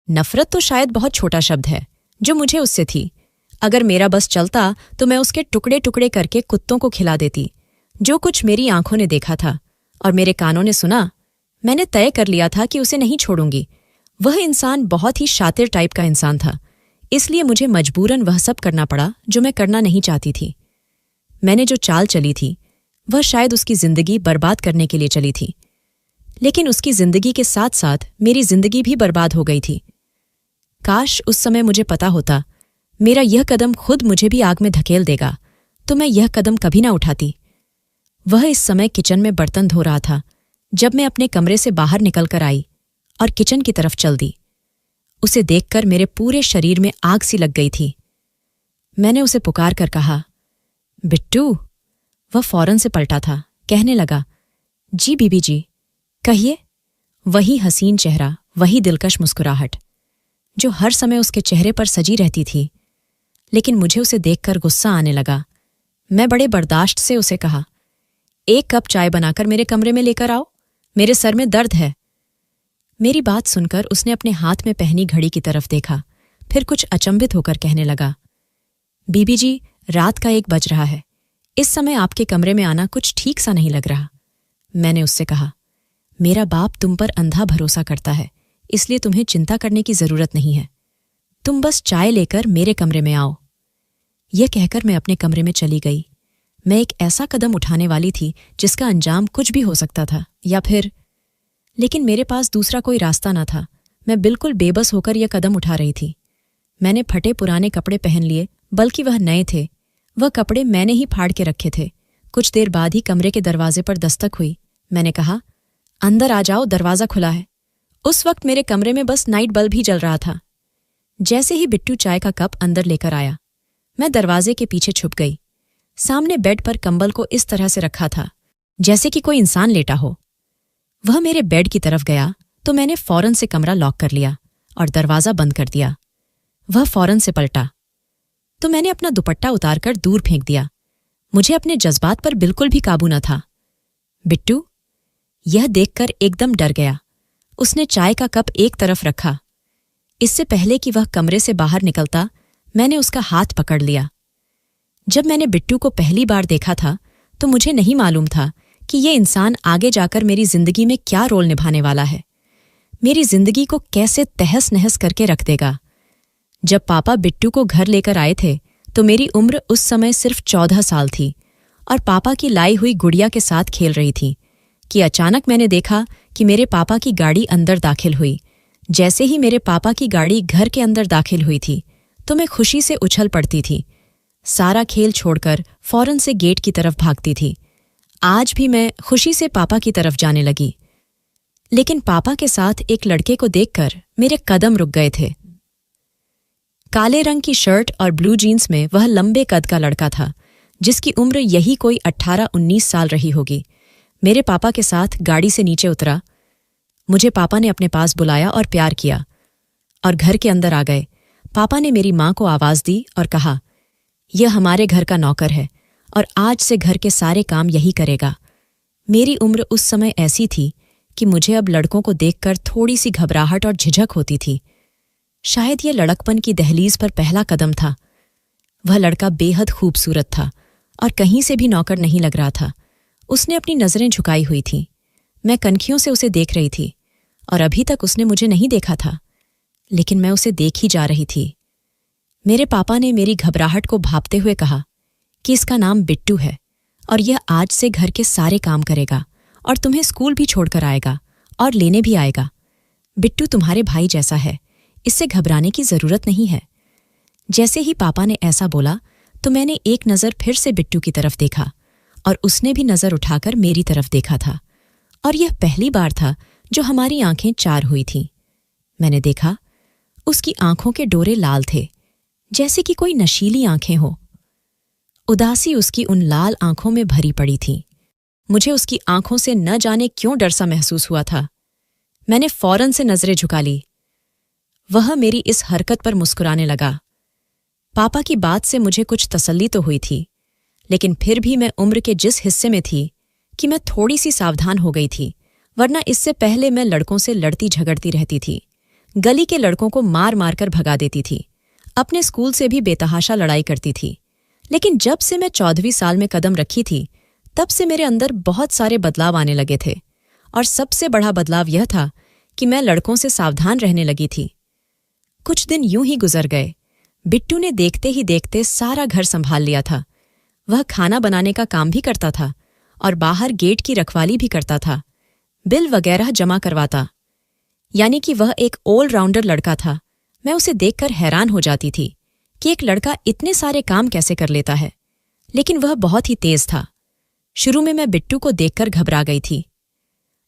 नफरत तो शायद बहुत छोटा शब्द है जो मुझे उससे थी। अगर मेरा बस चलता तो मैं उसके टुकड़े टुकड़े करके कुत्तों को खिला देती। जो कुछ मेरी आंखों ने देखा था और मेरे कानों ने सुना, मैंने तय कर लिया था कि उसे नहीं छोड़ूंगी। वह इंसान बहुत ही शातिर टाइप का इंसान था, इसलिए मुझे मजबूरन वह सब करना पड़ा जो मैं करना नहीं चाहती थी। मैंने जो चाल चली थी वह शायद उसकी जिंदगी बर्बाद करने के लिए चली थी, लेकिन उसकी जिंदगी के साथ साथ मेरी जिंदगी भी बर्बाद हो गई थी। काश उस समय मुझे पता होता मेरा यह कदम खुद मुझे भी आग में धकेल देगा, तो मैं यह कदम कभी ना उठाती। वह इस समय किचन में बर्तन धो रहा था जब मैं अपने कमरे से बाहर निकलकर आई और किचन की तरफ चल दी। उसे देखकर मेरे पूरे शरीर में आग सी लग गई थी। मैंने उसे पुकार कर कहा, बिट्टू। वह फौरन से पलटा था, कहने लगा, जी बीबी जी, कहिए। वही हसीन चेहरा, वही दिलकश मुस्कुराहट जो हर समय उसके चेहरे पर सजी रहती थी। लेकिन मुझे उसे देखकर गुस्सा आने लगा। मैं बड़े बर्दाश्त से उसे कहा, एक कप चाय बनाकर मेरे कमरे में लेकर आओ, मेरे सर में दर्द है। मेरी बात सुनकर उसने अपने हाथ में पहनी घड़ी की तरफ देखा, फिर कुछ अचंभित होकर कहने लगा, बीबी जी, रात का 1 बज रहा है। इस समय आपके कमरे में आना कुछ ठीक सा नहीं लग रहा। मैंने उससे कहा, मेरा बाप तुम पर अंधा भरोसा करता है, इसलिए तुम्हें चिंता करने की जरूरत नहीं है। तुम बस चाय लेकर मेरे कमरे में आओ। यह कहकर मैं अपने कमरे में चली गई। मैं एक ऐसा कदम उठाने वाली थी जिसका अंजाम कुछ भी हो सकता था, या फिर, लेकिन मेरे पास दूसरा कोई रास्ता न था। मैं बिल्कुल बेबस होकर यह कदम उठा रही थी। मैंने फटे पुराने कपड़े पहन लिए, बल्कि वह नए थे। वह कपड़े मैंने ही फाड़ के रखे थे। कुछ देर बाद ही कमरे के दरवाजे पर दस्तक हुई। मैंने कहा, अंदर आ जाओ, दरवाजा खुला है। उस वक्त मेरे कमरे में बस नाइट बल्ब ही जल रहा था। जैसे ही बिट्टू चाय का कप अंदर लेकर आया, मैं दरवाजे के पीछे छुप गई। सामने बेड पर कंबल को इस तरह से रखा था जैसे कि कोई इंसान लेटा हो। वह मेरे बेड की तरफ गया तो मैंने फौरन से कमरा लॉक कर लिया और दरवाजा बंद कर दिया। वह फौरन से पलटा तो मैंने अपना दुपट्टा उतारकर दूर फेंक दिया। मुझे अपने जज्बात पर बिल्कुल भी काबू न था। बिट्टू, यह देखकर एकदम डर गया। उसने चाय का कप एक तरफ रखा। इससे पहले कि वह कमरे से बाहर निकलता, मैंने उसका हाथ पकड़ लिया। जब मैंने बिट्टू को पहली बार देखा था तो मुझे नहीं मालूम था कि यह इंसान आगे जाकर मेरी जिंदगी में क्या रोल निभाने वाला है, मेरी जिंदगी को कैसे तहस नहस करके रख देगा। जब पापा बिट्टू को घर लेकर आए थे तो मेरी उम्र उस समय सिर्फ 14 साल थी और पापा की लाई हुई गुड़िया के साथ खेल रही थी कि अचानक मैंने देखा कि मेरे पापा की गाड़ी अंदर दाखिल हुई। जैसे ही मेरे पापा की गाड़ी घर के अंदर दाखिल हुई थी तो मैं खुशी से उछल पड़ती थी। सारा खेल छोड़कर फौरन से गेट की तरफ भागती थी। आज भी मैं खुशी से पापा की तरफ जाने लगी, लेकिन पापा के साथ एक लड़के को देखकर मेरे कदम रुक गए थे। काले रंग की शर्ट और ब्लू जीन्स में वह लंबे कद का लड़का था, जिसकी उम्र यही कोई 18-19 साल रही होगी। मेरे पापा के साथ गाड़ी से नीचे उतरा। मुझे पापा ने अपने पास बुलाया और प्यार किया और घर के अंदर आ गए। पापा ने मेरी माँ को आवाज दी और कहा, यह हमारे घर का नौकर है और आज से घर के सारे काम यही करेगा। मेरी उम्र उस समय ऐसी थी कि मुझे अब लड़कों को देखकर थोड़ी सी घबराहट और झिझक होती थी। शायद यह लड़कपन की दहलीज पर पहला कदम था। वह लड़का बेहद खूबसूरत था और कहीं से भी नौकर नहीं लग रहा था। उसने अपनी नजरें झुकाई हुई थीं। मैं कनखियों से उसे देख रही थी और अभी तक उसने मुझे नहीं देखा था, लेकिन मैं उसे देख ही जा रही थी। मेरे पापा ने मेरी घबराहट को भांपते हुए कहा कि इसका नाम बिट्टू है और यह आज से घर के सारे काम करेगा और तुम्हें स्कूल भी छोड़कर आएगा और लेने भी आएगा। बिट्टू तुम्हारे भाई जैसा है, इससे घबराने की जरूरत नहीं है। जैसे ही पापा ने ऐसा बोला तो मैंने एक नज़र फिर से बिट्टू की तरफ देखा और उसने भी नज़र उठाकर मेरी तरफ देखा था, और यह पहली बार था जो हमारी आंखें चार हुई थीं। मैंने देखा उसकी आंखों के डोरे लाल थे, जैसे कि कोई नशीली आंखें हो। उदासी उसकी उन लाल आंखों में भरी पड़ी थी। मुझे उसकी आंखों से न जाने क्यों डर सा महसूस हुआ था। मैंने फौरन से नजरें झुका ली। वह मेरी इस हरकत पर मुस्कुराने लगा। पापा की बात से मुझे कुछ तसल्ली तो हुई थी, लेकिन फिर भी मैं उम्र के जिस हिस्से में थी कि मैं थोड़ी सी सावधान हो गई थी, वरना इससे पहले मैं लड़कों से लड़ती झगड़ती रहती थी। गली के लड़कों को मार मार कर भगा देती थी, अपने स्कूल से भी बेतहाशा लड़ाई करती थी। लेकिन जब से मैं 14वीं साल में कदम रखी थी, तब से मेरे अंदर बहुत सारे बदलाव आने लगे थे, और सबसे बड़ा बदलाव यह था कि मैं लड़कों से सावधान रहने लगी थी। कुछ दिन यूं ही गुजर गए। बिट्टू ने देखते ही देखते सारा घर संभाल लिया था। वह खाना बनाने का काम भी करता था और बाहर गेट की रखवाली भी करता था, बिल वगैरह जमा करवाता। यानी कि वह एक ऑलराउंडर लड़का था। मैं उसे देखकर हैरान हो जाती थी कि एक लड़का इतने सारे काम कैसे कर लेता है। लेकिन वह बहुत ही तेज था। शुरू में मैं बिट्टू को देखकर घबरा गई थी,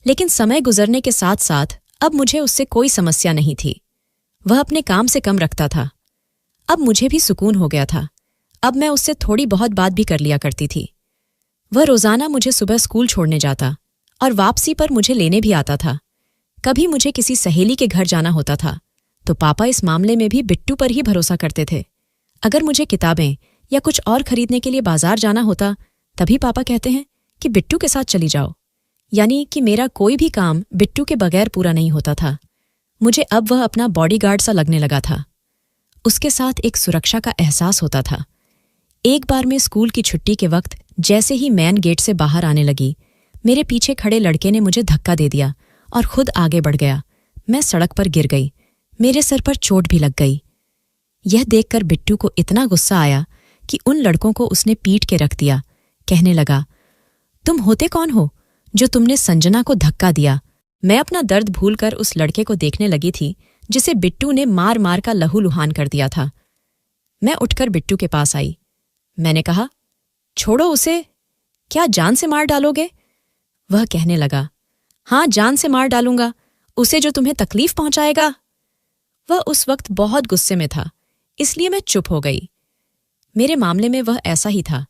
लेकिन समय गुजरने के साथ साथ अब मुझे उससे कोई समस्या नहीं थी। वह अपने काम से कम रखता था। अब मुझे भी सुकून हो गया था। अब मैं उससे थोड़ी बहुत बात भी कर लिया करती थी। वह रोजाना मुझे सुबह स्कूल छोड़ने जाता और वापसी पर मुझे लेने भी आता था। कभी मुझे किसी सहेली के घर जाना होता था तो पापा इस मामले में भी बिट्टू पर ही भरोसा करते थे। अगर मुझे किताबें या कुछ और खरीदने के लिए बाजार जाना होता, तभी पापा कहते हैं कि बिट्टू के साथ चली जाओ। यानी कि मेरा कोई भी काम बिट्टू के बगैर पूरा नहीं होता था। मुझे अब वह अपना बॉडीगार्ड सा लगने लगा था। उसके साथ एक सुरक्षा का एहसास होता था। एक बार मैं स्कूल की छुट्टी के वक्त जैसे ही मेन गेट से बाहर आने लगी, मेरे पीछे खड़े लड़के ने मुझे धक्का दे दिया और खुद आगे बढ़ गया। मैं सड़क पर गिर गई। मेरे सर पर चोट भी लग गई। यह देखकर बिट्टू को इतना गुस्सा आया कि उन लड़कों को उसने पीट के रख दिया। कहने लगा, तुम होते कौन हो जो तुमने संजना को धक्का दिया? मैं अपना दर्द भूलकर उस लड़के को देखने लगी थी जिसे बिट्टू ने मार मार का लहूलुहान कर दिया था। मैं उठकर बिट्टू के पास आई। मैंने कहा, छोड़ो उसे, क्या जान से मार डालोगे? वह कहने लगा, हाँ, जान से मार डालूंगा उसे जो तुम्हें तकलीफ पहुंचाएगा। वह उस वक्त बहुत गुस्से में था, इसलिए मैं चुप हो गई। मेरे मामले में वह ऐसा ही था।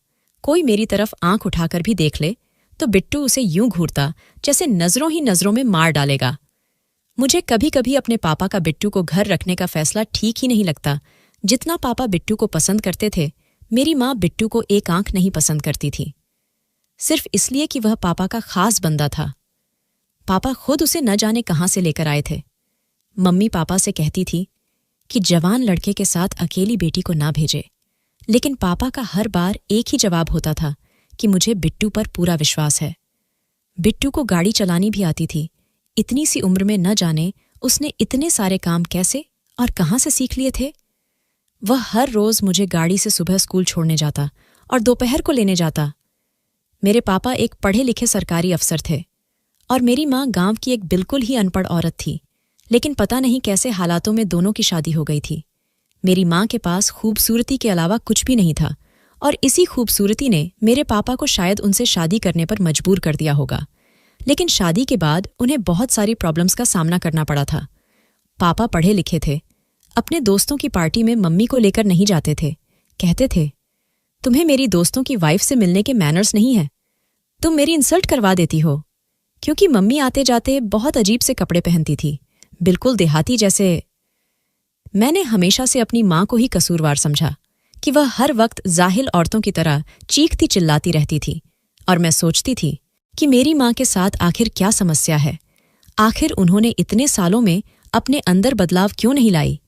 कोई मेरी तरफ आंख उठाकर भी देख ले तो बिट्टू उसे यूं घूरता जैसे नजरों ही नजरों में मार डालेगा। मुझे कभी कभी अपने पापा का बिट्टू को घर रखने का फैसला ठीक ही नहीं लगता। जितना पापा बिट्टू को पसंद करते थे, मेरी माँ बिट्टू को एक आंख नहीं पसंद करती थी, सिर्फ इसलिए कि वह पापा का खास बंदा था। पापा खुद उसे न जाने कहाँ से लेकर आए थे। मम्मी पापा से कहती थी कि जवान लड़के के साथ अकेली बेटी को ना भेजे, लेकिन पापा का हर बार एक ही जवाब होता था कि मुझे बिट्टू पर पूरा विश्वास है। बिट्टू को गाड़ी चलानी भी आती थी। इतनी सी उम्र में न जाने उसने इतने सारे काम कैसे और कहाँ से सीख लिए थे। वह हर रोज मुझे गाड़ी से सुबह स्कूल छोड़ने जाता और दोपहर को लेने जाता। मेरे पापा एक पढ़े लिखे सरकारी अफसर थे और मेरी माँ गांव की एक बिल्कुल ही अनपढ़ औरत थी, लेकिन पता नहीं कैसे हालातों में दोनों की शादी हो गई थी। मेरी माँ के पास खूबसूरती के अलावा कुछ भी नहीं था और इसी खूबसूरती ने मेरे पापा को शायद उनसे शादी करने पर मजबूर कर दिया होगा। लेकिन शादी के बाद उन्हें बहुत सारी प्रॉब्लम्स का सामना करना पड़ा था। पापा पढ़े लिखे थे। अपने दोस्तों की पार्टी में मम्मी को लेकर नहीं जाते थे। कहते थे, तुम्हें मेरी दोस्तों की वाइफ से मिलने के मैनर्स नहीं है, तुम मेरी इंसल्ट करवा देती हो। क्योंकि मम्मी आते जाते बहुत अजीब से कपड़े पहनती थी, बिल्कुल देहाती जैसे। मैंने हमेशा से अपनी माँ को ही कसूरवार समझा कि वह हर वक्त जाहिल औरतों की तरह चीखती चिल्लाती रहती थी, और मैं सोचती थी कि मेरी माँ के साथ आखिर क्या समस्या है। आखिर उन्होंने इतने सालों में अपने अंदर बदलाव क्यों नहीं लाई।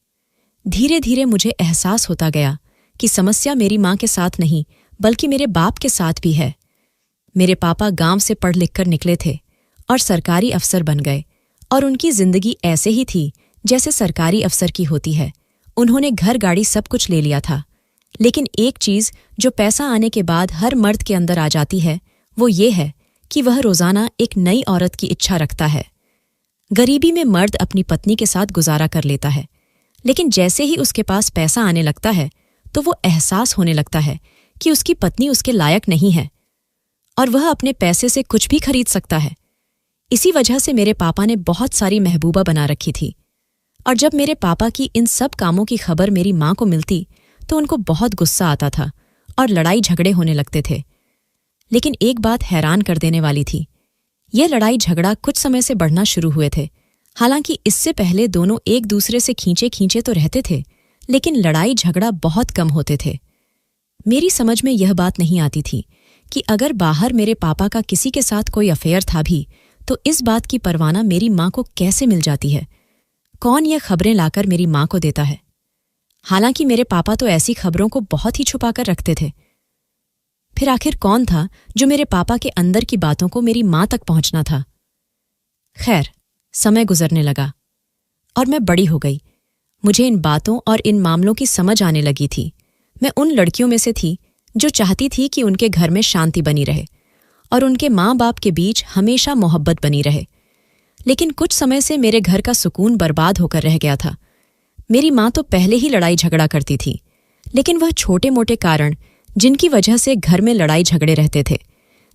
धीरे धीरे मुझे एहसास होता गया कि समस्या मेरी माँ के साथ नहीं बल्कि मेरे बाप के साथ भी है। मेरे पापा गांव से पढ़ लिख कर निकले थे और सरकारी अफसर बन गए, और उनकी जिंदगी ऐसे ही थी जैसे सरकारी अफसर की होती है। उन्होंने घर गाड़ी सब कुछ ले लिया था, लेकिन एक चीज जो पैसा आने के बाद हर मर्द के अंदर आ जाती है वो ये है कि वह रोजाना एक नई औरत की इच्छा रखता है। गरीबी में मर्द अपनी पत्नी के साथ गुजारा कर लेता है, लेकिन जैसे ही उसके पास पैसा आने लगता है तो वो एहसास होने लगता है कि उसकी पत्नी उसके लायक नहीं है और वह अपने पैसे से कुछ भी खरीद सकता है। इसी वजह से मेरे पापा ने बहुत सारी महबूबा बना रखी थी, और जब मेरे पापा की इन सब कामों की खबर मेरी माँ को मिलती तो उनको बहुत गुस्सा आता था और लड़ाई झगड़े होने लगते थे। लेकिन एक बात हैरान कर देने वाली थी, यह लड़ाई झगड़ा कुछ समय से बढ़ना शुरू हुए थे। हालांकि इससे पहले दोनों एक दूसरे से खींचे खींचे तो रहते थे, लेकिन लड़ाई झगड़ा बहुत कम होते थे। मेरी समझ में यह बात नहीं आती थी कि अगर बाहर मेरे पापा का किसी के साथ कोई अफेयर था भी तो इस बात की परवाना मेरी माँ को कैसे मिल जाती है। कौन ये खबरें लाकर मेरी माँ को देता है? हालांकि मेरे पापा तो ऐसी खबरों को बहुत ही छुपा कर रखते थे। फिर आखिर कौन था जो मेरे पापा के अंदर की बातों को मेरी माँ तक पहुंचना था? खैर, समय गुजरने लगा और मैं बड़ी हो गई। मुझे इन बातों और इन मामलों की समझ आने लगी थी। मैं उन लड़कियों में से थी जो चाहती थी कि उनके घर में शांति बनी रहे और उनके माँ बाप के बीच हमेशा मोहब्बत बनी रहे। लेकिन कुछ समय से मेरे घर का सुकून बर्बाद होकर रह गया था। मेरी माँ तो पहले ही लड़ाई झगड़ा करती थी, लेकिन वह छोटे मोटे कारण जिनकी वजह से घर में लड़ाई झगड़े रहते थे,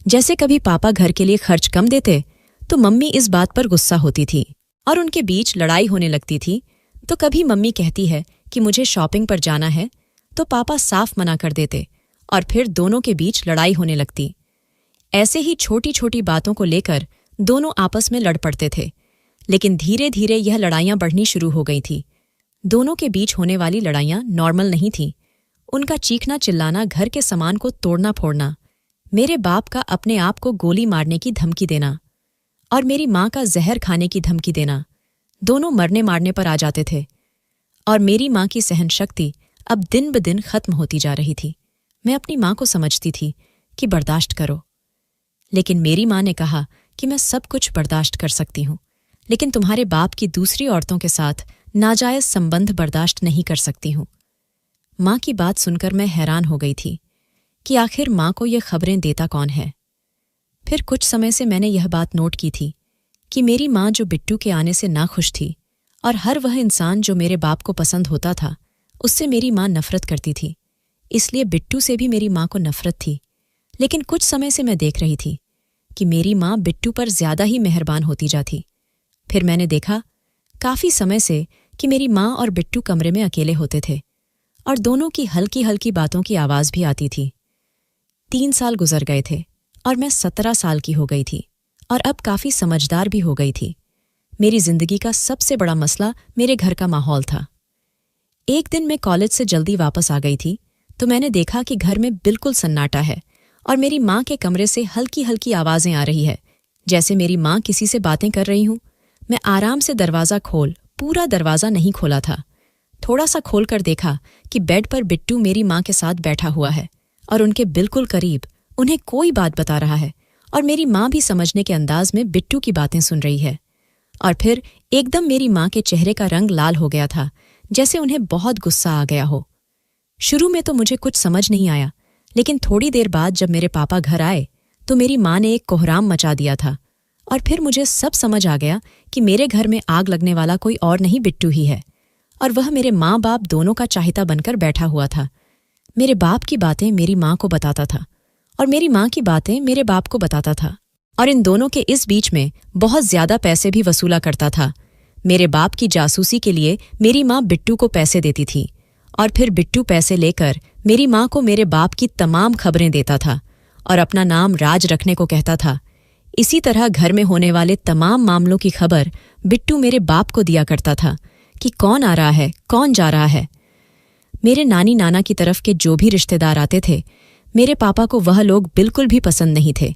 जैसे कभी पापा घर के लिए खर्च कम देते तो मम्मी इस बात पर गुस्सा होती थी और उनके बीच लड़ाई होने लगती थी। तो कभी मम्मी कहती है कि मुझे शॉपिंग पर जाना है, तो पापा साफ मना कर देते और फिर दोनों के बीच लड़ाई होने लगती। ऐसे ही छोटी छोटी बातों को लेकर दोनों आपस में लड़ पड़ते थे। लेकिन धीरे धीरे यह लड़ाइयां बढ़नी शुरू हो गई थी। दोनों के बीच होने वाली लड़ाइयां नॉर्मल नहीं थीं। उनका चीखना चिल्लाना, घर के सामान को तोड़ना फोड़ना, मेरे बाप का अपने आप को गोली मारने की धमकी देना और मेरी माँ का जहर खाने की धमकी देना, दोनों मरने मारने पर आ जाते थे। और मेरी माँ की सहन शक्ति अब दिन ब दिन खत्म होती जा रही थी। मैं अपनी माँ को समझती थी कि बर्दाश्त करो, लेकिन मेरी माँ ने कहा कि मैं सब कुछ बर्दाश्त कर सकती हूँ, लेकिन तुम्हारे बाप की दूसरी औरतों के साथ नाजायज संबंध बर्दाश्त नहीं कर सकती हूँ। माँ की बात सुनकर मैं हैरान हो गई थी कि आखिर माँ को ये खबरें देता कौन है। फिर कुछ समय से मैंने यह बात नोट की थी कि मेरी माँ जो बिट्टू के आने से नाखुश थी और हर वह इंसान जो मेरे बाप को पसंद होता था उससे मेरी माँ नफरत करती थी। इसलिए बिट्टू से भी मेरी माँ को नफरत थी। लेकिन कुछ समय से मैं देख रही थी कि मेरी माँ बिट्टू पर ज्यादा ही मेहरबान होती जाती। फिर मैंने देखा काफी समय से कि मेरी माँ और बिट्टू कमरे में अकेले होते थे और दोनों की हल्की हल्की बातों की आवाज भी आती थी। 3 साल गुजर गए थे और मैं 17 साल की हो गई थी और अब काफी समझदार भी हो गई थी। मेरी जिंदगी का सबसे बड़ा मसला मेरे घर का माहौल था। एक दिन मैं कॉलेज से जल्दी वापस आ गई थी तो मैंने देखा कि घर में बिल्कुल सन्नाटा है और मेरी माँ के कमरे से हल्की हल्की आवाजें आ रही है, जैसे मेरी माँ किसी से बातें कर रही हूं। मैं आराम से दरवाजा पूरा दरवाजा नहीं खोला था, थोड़ा सा खोलकर देखा कि बेड पर बिट्टू मेरी माँ के साथ बैठा हुआ है और उनके बिल्कुल करीब उन्हें कोई बात बता रहा है और मेरी माँ भी समझने के अंदाज में बिट्टू की बातें सुन रही है। और फिर एकदम मेरी माँ के चेहरे का रंग लाल हो गया था, जैसे उन्हें बहुत गुस्सा आ गया हो। शुरू में तो मुझे कुछ समझ नहीं आया, लेकिन थोड़ी देर बाद जब मेरे पापा घर आए तो मेरी माँ ने एक कोहराम मचा दिया था और फिर मुझे सब समझ आ गया कि मेरे घर में आग लगने वाला कोई और नहीं बिट्टू ही है और वह मेरे माँ बाप दोनों का चाहता बनकर बैठा हुआ था। मेरे बाप की बातें मेरी माँ को बताता था और मेरी माँ की बातें मेरे बाप को बताता था और इन दोनों के इस बीच में बहुत ज्यादा पैसे भी वसूला करता था। मेरे बाप की जासूसी के लिए मेरी माँ बिट्टू को पैसे देती थी और फिर बिट्टू पैसे लेकर मेरी माँ को मेरे बाप की तमाम खबरें देता था और अपना नाम राज रखने को कहता था। इसी तरह घर में होने वाले तमाम मामलों की खबर बिट्टू मेरे बाप को दिया करता था कि कौन आ रहा है, कौन जा रहा है। मेरे नानी नाना की तरफ के जो भी रिश्तेदार आते थे, मेरे पापा को वह लोग बिल्कुल भी पसंद नहीं थे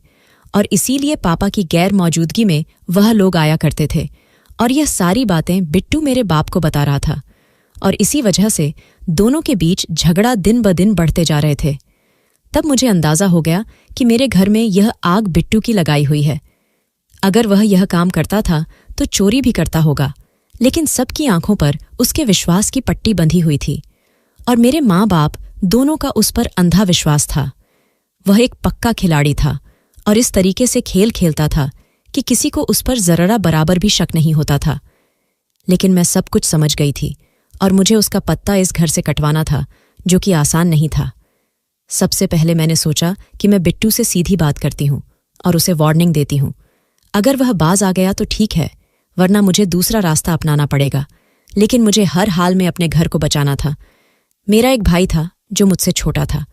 और इसीलिए पापा की गैर मौजूदगी में वह लोग आया करते थे और यह सारी बातें बिट्टू मेरे बाप को बता रहा था और इसी वजह से दोनों के बीच झगड़ा दिन ब दिन बढ़ते जा रहे थे। तब मुझे अंदाजा हो गया कि मेरे घर में यह आग बिट्टू की लगाई हुई है। अगर वह यह काम करता था तो चोरी भी करता होगा, लेकिन सबकी आंखों पर उसके विश्वास की पट्टी बंधी हुई थी और मेरे माँ बाप दोनों का उस पर अंधा विश्वास था। वह एक पक्का खिलाड़ी था और इस तरीके से खेल खेलता था कि किसी को उस पर जरा बराबर भी शक नहीं होता था। लेकिन मैं सब कुछ समझ गई थी और मुझे उसका पत्ता इस घर से कटवाना था, जो कि आसान नहीं था। सबसे पहले मैंने सोचा कि मैं बिट्टू से सीधी बात करती हूँ और उसे वार्निंग देती हूँ। अगर वह बाज आ गया तो ठीक है, वरना मुझे दूसरा रास्ता अपनाना पड़ेगा। लेकिन मुझे हर हाल में अपने घर को बचाना था। मेरा एक भाई था जो मुझसे छोटा था।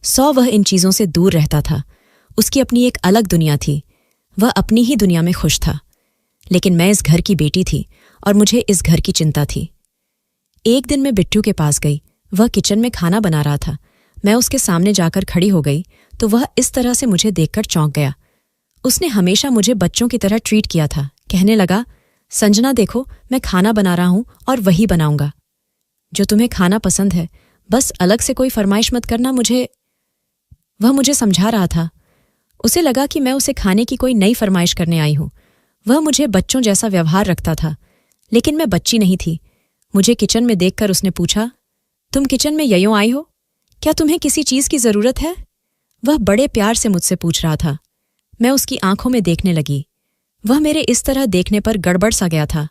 100 वह इन चीज़ों से दूर रहता था। उसकी अपनी एक अलग दुनिया थी। वह अपनी ही दुनिया में खुश था। लेकिन मैं इस घर की बेटी थी और मुझे इस घर की चिंता थी। एक दिन मैं बिट्टू के पास गई। वह किचन में खाना बना रहा था। मैं उसके सामने जाकर खड़ी हो गई तो वह इस तरह से मुझे देखकर चौंक गया। उसने हमेशा मुझे बच्चों की तरह ट्रीट किया था। कहने लगा, संजना देखो, मैं खाना बना रहा हूं और वही बनाऊंगा। जो तुम्हें खाना पसंद है, बस अलग से कोई फरमाइश मत करना मुझे। वह मुझे समझा रहा था। उसे लगा कि मैं उसे खाने की कोई नई फरमाइश करने आई हूं। वह मुझे बच्चों जैसा व्यवहार रखता था, लेकिन मैं बच्ची नहीं थी। मुझे किचन में देखकर उसने पूछा, तुम किचन में ययों आई हो? क्या तुम्हें किसी चीज की जरूरत है? वह बड़े प्यार से मुझसे पूछ रहा था। मैं उसकी आंखों में देखने लगी। वह मेरे इस तरह देखने पर गड़बड़ सा गया था।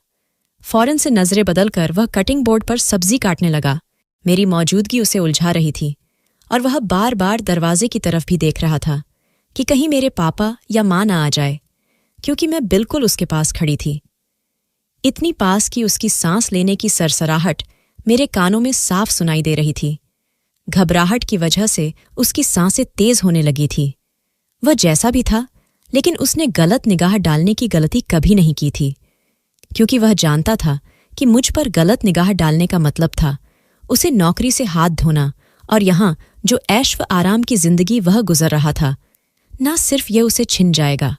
फौरन से नजरें बदलकर वह कटिंग बोर्ड पर सब्जी काटने लगा। मेरी मौजूदगी उसे उलझा रही थी और वह बार बार दरवाजे की तरफ भी देख रहा था कि कहीं मेरे पापा या मां ना आ जाए, क्योंकि मैं बिल्कुल उसके पास खड़ी थी। इतनी पास कि उसकी सांस लेने की सरसराहट मेरे कानों में साफ सुनाई दे रही थी। घबराहट की वजह से उसकी सांसें तेज होने लगी थी। वह जैसा भी था, लेकिन उसने गलत निगाह डालने की गलती कभी नहीं की थी, क्योंकि वह जानता था कि मुझ पर गलत निगाह डालने का मतलब था उसे नौकरी से हाथ धोना, और यहां जो ऐश व आराम की जिंदगी वह गुजर रहा था, ना सिर्फ यह उसे छिन जाएगा,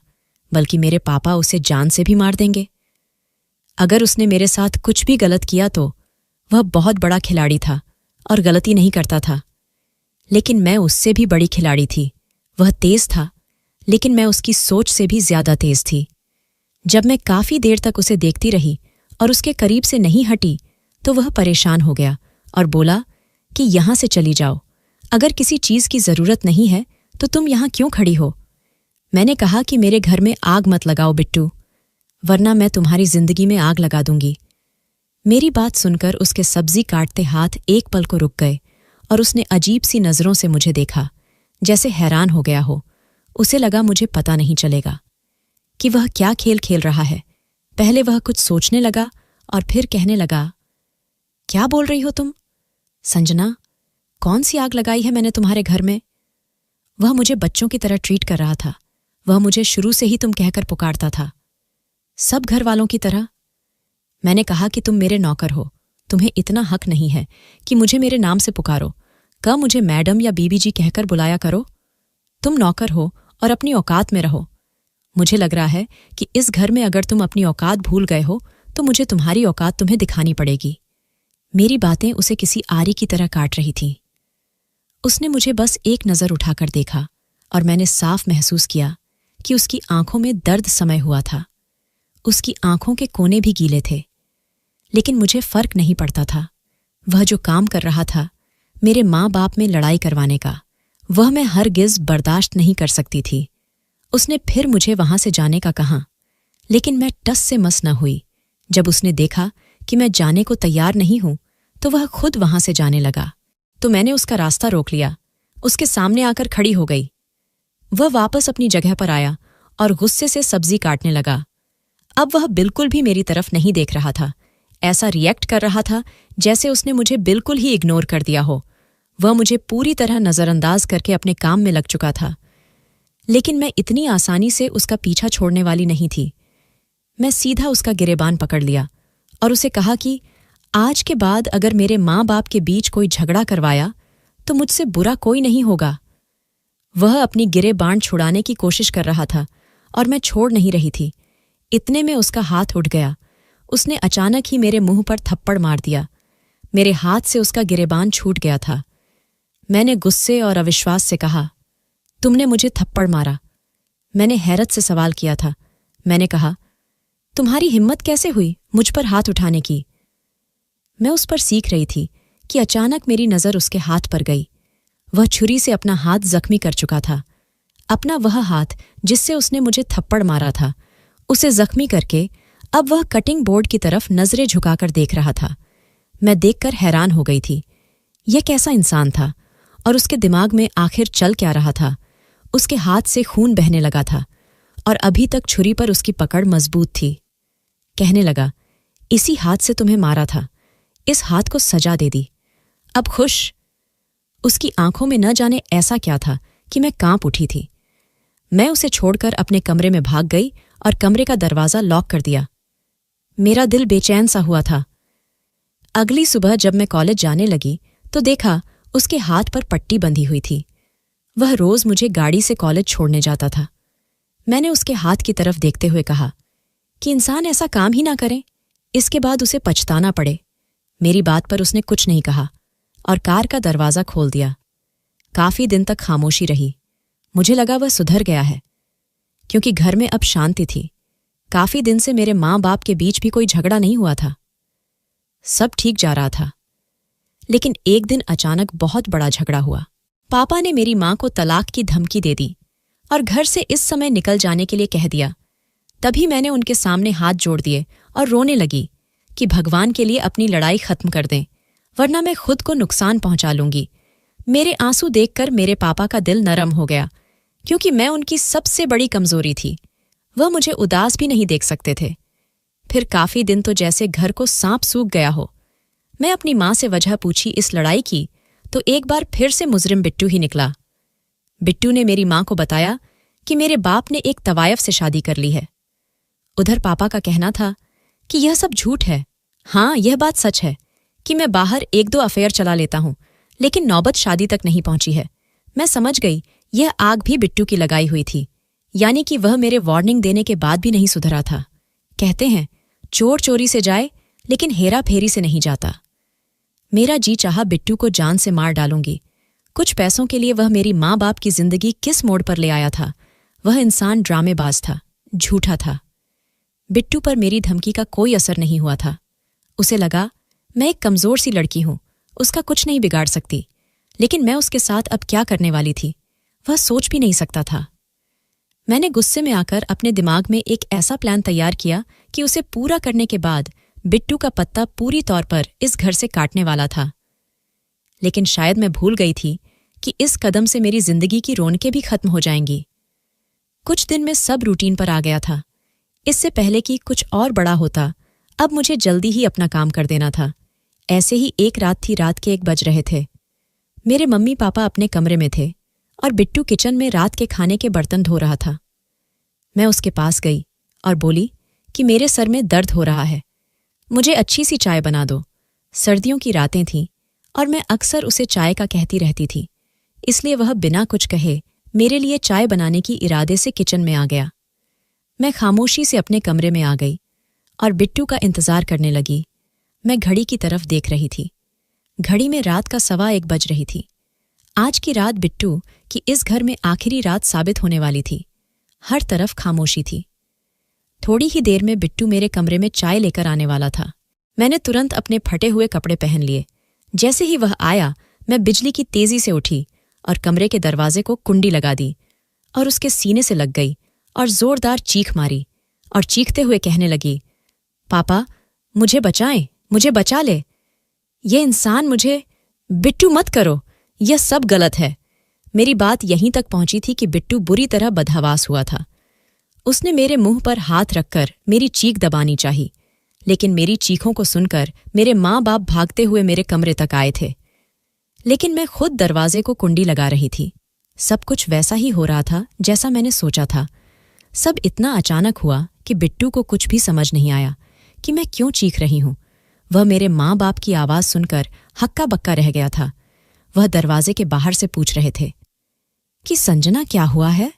बल्कि मेरे पापा उसे जान से भी मार देंगे। अगर उसने मेरे साथ कुछ भी गलत किया तो वह बहुत बड़ा खिलाड़ी था और गलती नहीं करता था, लेकिन मैं उससे भी बड़ी खिलाड़ी थी। वह तेज था, लेकिन मैं उसकी सोच से भी ज्यादा तेज थी। जब मैं काफी देर तक उसे देखती रही और उसके करीब से नहीं हटी, तो वह परेशान हो गया और बोला कि यहां से चली जाओ। अगर किसी चीज की जरूरत नहीं है तो तुम यहां क्यों खड़ी हो? मैंने कहा कि मेरे घर में आग मत लगाओ बिट्टू, वरना मैं तुम्हारी जिंदगी में आग लगा दूंगी। मेरी बात सुनकर उसके सब्जी काटते हाथ एक पल को रुक गए और उसने अजीब सी नजरों से मुझे देखा, जैसे हैरान हो गया हो। उसे लगा मुझे पता नहीं चलेगा कि वह क्या खेल खेल रहा है। पहले वह कुछ सोचने लगा और फिर कहने लगा, क्या बोल रही हो तुम? संजना, कौन सी आग लगाई है मैंने तुम्हारे घर में? वह मुझे बच्चों की तरह ट्रीट कर रहा था। वह मुझे शुरू से ही तुम कहकर पुकारता था, सब घर वालों की तरह। मैंने कहा कि तुम मेरे नौकर हो, तुम्हें इतना हक नहीं है कि मुझे मेरे नाम से पुकारो। कब मुझे मैडम या बीबी जी कहकर बुलाया करो। तुम नौकर हो और अपनी औकात में रहो। मुझे लग रहा है कि इस घर में अगर तुम अपनी औकात भूल गए हो तो मुझे तुम्हारी औकात तुम्हें दिखानी पड़ेगी। मेरी बातें उसे किसी आरी की तरह काट रही थीं। उसने मुझे बस एक नज़र उठाकर देखा और मैंने साफ महसूस किया कि उसकी आंखों में दर्द समय हुआ था। उसकी आंखों के कोने भी गीले थे, लेकिन मुझे फर्क नहीं पड़ता था। वह जो काम कर रहा था मेरे माँ बाप में लड़ाई करवाने का, वह मैं हरगिज बर्दाश्त नहीं कर सकती थी। उसने फिर मुझे वहां से जाने का कहा, लेकिन मैं टस से मस न हुई। जब उसने देखा कि मैं जाने को तैयार नहीं हूं, तो वह खुद वहां से जाने लगा। तो मैंने उसका रास्ता रोक लिया, उसके सामने आकर खड़ी हो गई। वह वापस अपनी जगह पर आया और गुस्से से सब्जी काटने लगा। अब वह बिल्कुल भी मेरी तरफ नहीं देख रहा था। ऐसा रिएक्ट कर रहा था जैसे उसने मुझे बिल्कुल ही इग्नोर कर दिया हो। वह मुझे पूरी तरह नजरअंदाज करके अपने काम में लग चुका था, लेकिन मैं इतनी आसानी से उसका पीछा छोड़ने वाली नहीं थी। मैं सीधा उसका गिरेबान पकड़ लिया और उसे कहा कि आज के बाद अगर मेरे माँ बाप के बीच कोई झगड़ा करवाया तो मुझसे बुरा कोई नहीं होगा। वह अपनी गिरेबान छुड़ाने की कोशिश कर रहा था और मैं छोड़ नहीं रही थी। इतने में उसका हाथ उठ गया। उसने अचानक ही मेरे मुंह पर थप्पड़ मार दिया। मेरे हाथ से उसका गिरेबान छूट गया था। मैंने गुस्से और अविश्वास से कहा, तुमने मुझे थप्पड़ मारा। मैंने हैरत से सवाल किया था। मैंने कहा, तुम्हारी हिम्मत कैसे हुई मुझ पर हाथ उठाने की? मैं उस पर सीख रही थी कि अचानक मेरी नज़र उसके हाथ पर गई। वह छुरी से अपना हाथ जख्मी कर चुका था। अपना वह हाथ जिससे उसने मुझे थप्पड़ मारा था, उसे जख्मी करके अब वह कटिंग बोर्ड की तरफ नजरें झुकाकर देख रहा था। मैं देखकर हैरान हो गई थी। यह कैसा इंसान था और उसके दिमाग में आखिर चल क्या रहा था? उसके हाथ से खून बहने लगा था और अभी तक छुरी पर उसकी पकड़ मजबूत थी। कहने लगा, इसी हाथ से तुम्हें मारा था, इस हाथ को सजा दे दी, अब खुश? उसकी आंखों में न जाने ऐसा क्या था कि मैं कांप उठी थी। मैं उसे छोड़कर अपने कमरे में भाग गई और कमरे का दरवाजा लॉक कर दिया। मेरा दिल बेचैन सा हुआ था। अगली सुबह जब मैं कॉलेज जाने लगी तो देखा उसके हाथ पर पट्टी बंधी हुई थी। वह रोज मुझे गाड़ी से कॉलेज छोड़ने जाता था। मैंने उसके हाथ की तरफ देखते हुए कहा, कि इंसान ऐसा काम ही ना करे, इसके बाद उसे पछताना पड़े। मेरी बात पर उसने कुछ नहीं कहा और कार का दरवाज़ा खोल दिया। काफी दिन तक खामोशी रही। मुझे लगा वह सुधर गया है, क्योंकि घर में अब शांति थी। काफी दिन से मेरे माँ बाप के बीच भी कोई झगड़ा नहीं हुआ था। सब ठीक जा रहा था। लेकिन एक दिन अचानक बहुत बड़ा झगड़ा हुआ। पापा ने मेरी माँ को तलाक की धमकी दे दी और घर से इस समय निकल जाने के लिए कह दिया। तभी मैंने उनके सामने हाथ जोड़ दिए और रोने लगी कि भगवान के लिए अपनी लड़ाई खत्म कर दें, वरना मैं खुद को नुकसान पहुंचा लूंगी। मेरे आंसू देखकर मेरे पापा का दिल नरम हो गया, क्योंकि मैं उनकी सबसे बड़ी कमजोरी थी। वह मुझे उदास भी नहीं देख सकते थे। फिर काफी दिन तो जैसे घर को सांप सूख गया हो। मैं अपनी माँ से वजह पूछी इस लड़ाई की, तो एक बार फिर से मुजरिम बिट्टू ही निकला। बिट्टू ने मेरी माँ को बताया कि मेरे बाप ने एक तवायफ से शादी कर ली है। उधर पापा का कहना था कि यह सब झूठ है। हाँ, यह बात सच है कि मैं बाहर 1-2 अफेयर चला लेता हूं, लेकिन नौबत शादी तक नहीं पहुंची है। मैं समझ गई यह आग भी बिट्टू की लगाई हुई थी, यानी कि वह मेरे वार्निंग देने के बाद भी नहीं सुधरा था। कहते हैं चोर चोरी से जाए, लेकिन हेरा फेरी से नहीं जाता। मेरा जी चाहा बिट्टू को जान से मार डालूंगी। कुछ पैसों के लिए वह मेरी माँ बाप की जिंदगी किस मोड़ पर ले आया था। वह इंसान ड्रामेबाज था, झूठा था। बिट्टू पर मेरी धमकी का कोई असर नहीं हुआ था। उसे लगा मैं एक कमजोर सी लड़की हूं, उसका कुछ नहीं बिगाड़ सकती। लेकिन मैं उसके साथ अब क्या करने वाली थी, वह सोच भी नहीं सकता था। मैंने गुस्से में आकर अपने दिमाग में एक ऐसा प्लान तैयार किया कि उसे पूरा करने के बाद बिट्टू का पत्ता पूरी तौर पर इस घर से काटने वाला था। लेकिन शायद मैं भूल गई थी कि इस कदम से मेरी जिंदगी की रौनकें भी खत्म हो जाएंगी। कुछ दिन में सब रूटीन पर आ गया था। इससे पहले कि कुछ और बड़ा होता, अब मुझे जल्दी ही अपना काम कर देना था। ऐसे ही एक रात थी, रात के 1 बज रहे थे। मेरे मम्मी पापा अपने कमरे में थे और बिट्टू किचन में रात के खाने के बर्तन धो रहा था। मैं उसके पास गई और बोली कि मेरे सर में दर्द हो रहा है, मुझे अच्छी सी चाय बना दो। सर्दियों की रातें थीं और मैं अक्सर उसे चाय का कहती रहती थी, इसलिए वह बिना कुछ कहे मेरे लिए चाय बनाने की इरादे से किचन में आ गया। मैं खामोशी से अपने कमरे में आ गई और बिट्टू का इंतजार करने लगी। मैं घड़ी की तरफ देख रही थी। घड़ी में रात का 1:15 बज रही थी। आज की रात बिट्टू की इस घर में आखिरी रात साबित होने वाली थी। हर तरफ खामोशी थी। थोड़ी ही देर में बिट्टू मेरे कमरे में चाय लेकर आने वाला था। मैंने तुरंत अपने फटे हुए कपड़े पहन लिए। जैसे ही वह आया, मैं बिजली की तेजी से उठी और कमरे के दरवाजे को कुंडी लगा दी और उसके सीने से लग गई और जोरदार चीख मारी और चीखते हुए कहने लगी, पापा मुझे बचाएं, मुझे बचा ले। ये इंसान मुझे, बिट्टू मत करो, यह सब गलत है। मेरी बात यहीं तक पहुंची थी कि बिट्टू बुरी तरह बदहवास हुआ था। उसने मेरे मुंह पर हाथ रखकर मेरी चीख दबानी चाही, लेकिन मेरी चीखों को सुनकर मेरे माँ बाप भागते हुए मेरे कमरे तक आए थे। लेकिन मैं खुद दरवाजे को कुंडी लगा रही थी। सब कुछ वैसा ही हो रहा था जैसा मैंने सोचा था। सब इतना अचानक हुआ कि बिट्टू को कुछ भी समझ नहीं आया कि मैं क्यों चीख रही हूं। वह मेरे माँ बाप की आवाज सुनकर हक्का बक्का रह गया था। वह दरवाजे के बाहर से पूछ रहे थे कि संजना क्या हुआ है।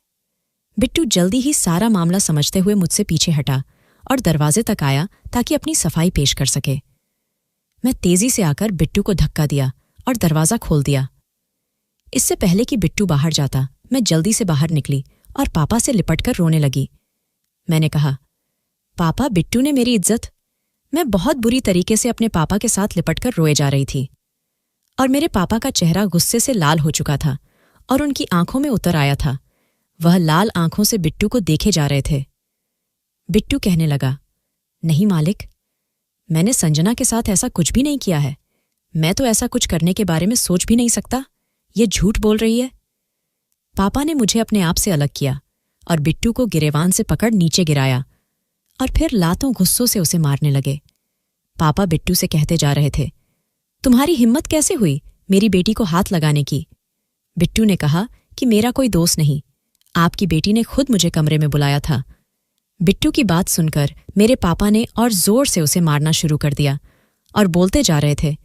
बिट्टू जल्दी ही सारा मामला समझते हुए मुझसे पीछे हटा और दरवाजे तक आया ताकि अपनी सफाई पेश कर सके। मैं तेजी से आकर बिट्टू को धक्का दिया और दरवाजा खोल दिया। इससे पहले कि बिट्टू बाहर जाता, मैं जल्दी से बाहर निकली और पापा से लिपटकर रोने लगी। मैंने कहा, पापा बिट्टू ने मेरी इज्जत। मैं बहुत बुरी तरीके से अपने पापा के साथ लिपटकर रोए जा रही थी और मेरे पापा का चेहरा गुस्से से लाल हो चुका था और उनकी आंखों में उतर आया था। वह लाल आंखों से बिट्टू को देखे जा रहे थे। बिट्टू कहने लगा, नहीं मालिक, मैंने संजना के साथ ऐसा कुछ भी नहीं किया है। मैं तो ऐसा कुछ करने के बारे में सोच भी नहीं सकता। ये झूठ बोल रही है। पापा ने मुझे अपने आप से अलग किया और बिट्टू को गिरेवान से पकड़ नीचे गिराया और फिर लातों गुस्सों से उसे मारने लगे। पापा बिट्टू से कहते जा रहे थे, तुम्हारी हिम्मत कैसे हुई मेरी बेटी को हाथ लगाने की। बिट्टू ने कहा कि मेरा कोई दोस्त नहीं, आपकी बेटी ने खुद मुझे कमरे में बुलाया था। बिट्टू की बात सुनकर मेरे पापा ने और जोर से उसे मारना शुरू कर दिया और बोलते जा रहे थे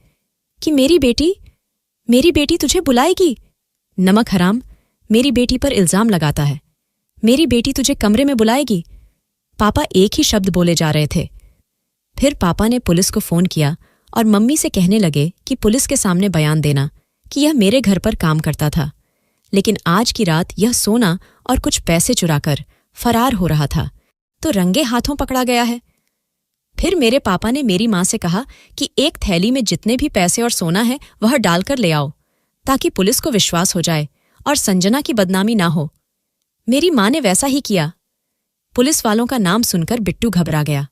कि मेरी बेटी तुझे बुलाएगी। नमक हराम, मेरी बेटी पर इल्जाम लगाता है। मेरी बेटी तुझे कमरे में बुलाएगी। पापा एक ही शब्द बोले जा रहे थे। फिर पापा ने पुलिस को फोन किया और मम्मी से कहने लगे कि पुलिस के सामने बयान देना कि यह मेरे घर पर काम करता था, लेकिन आज की रात यह सोना और कुछ पैसे चुराकर फरार हो रहा था, तो रंगे हाथों पकड़ा गया है। फिर मेरे पापा ने मेरी माँ से कहा कि एक थैली में जितने भी पैसे और सोना है वह डालकर ले आओ, ताकि पुलिस को विश्वास हो जाए और संजना की बदनामी ना हो। मेरी माँ ने वैसा ही किया। पुलिस वालों का नाम सुनकर बिट्टू घबरा गया।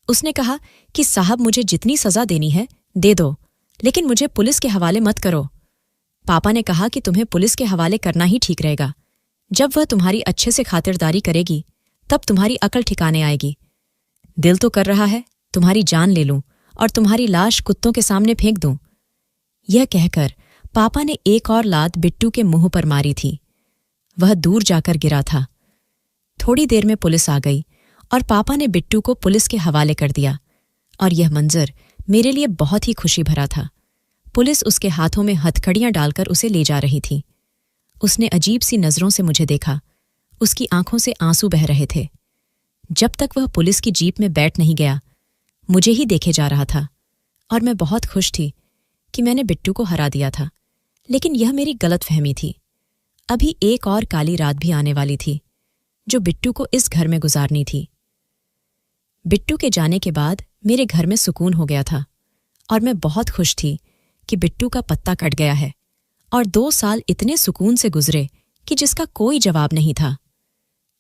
उसने कहा कि साहब, मुझे जितनी सजा देनी है दे दो, लेकिन मुझे पुलिस के हवाले मत करो। पापा ने कहा कि तुम्हें पुलिस के हवाले करना ही ठीक रहेगा। जब वह तुम्हारी अच्छे से खातिरदारी करेगी तब तुम्हारी अकल ठिकाने आएगी। दिल तो कर रहा है तुम्हारी जान ले लूं और तुम्हारी लाश कुत्तों के सामने फेंक दूं। यह कहकर पापा ने एक और लात बिट्टू के मुंह पर मारी थी। वह दूर जाकर गिरा था। थोड़ी देर में पुलिस आ गई और पापा ने बिट्टू को पुलिस के हवाले कर दिया, और यह मंजर मेरे लिए बहुत ही खुशी भरा था। पुलिस उसके हाथों में हथकड़ियां डालकर उसे ले जा रही थी। उसने अजीब सी नजरों से मुझे देखा। उसकी आंखों से आंसू बह रहे थे। जब तक वह पुलिस की जीप में बैठ नहीं गया, मुझे ही देखे जा रहा था, और मैं बहुत खुश थी कि मैंने बिट्टू को हरा दिया था। लेकिन यह मेरी गलतफहमी थी। अभी एक और काली रात भी आने वाली थी, जो बिट्टू को इस घर में गुजारनी थी। बिट्टू के जाने के बाद मेरे घर में सुकून हो गया था, और मैं बहुत खुश थी कि बिट्टू का पत्ता कट गया है, और 2 साल इतने सुकून से गुजरे कि जिसका कोई जवाब नहीं था।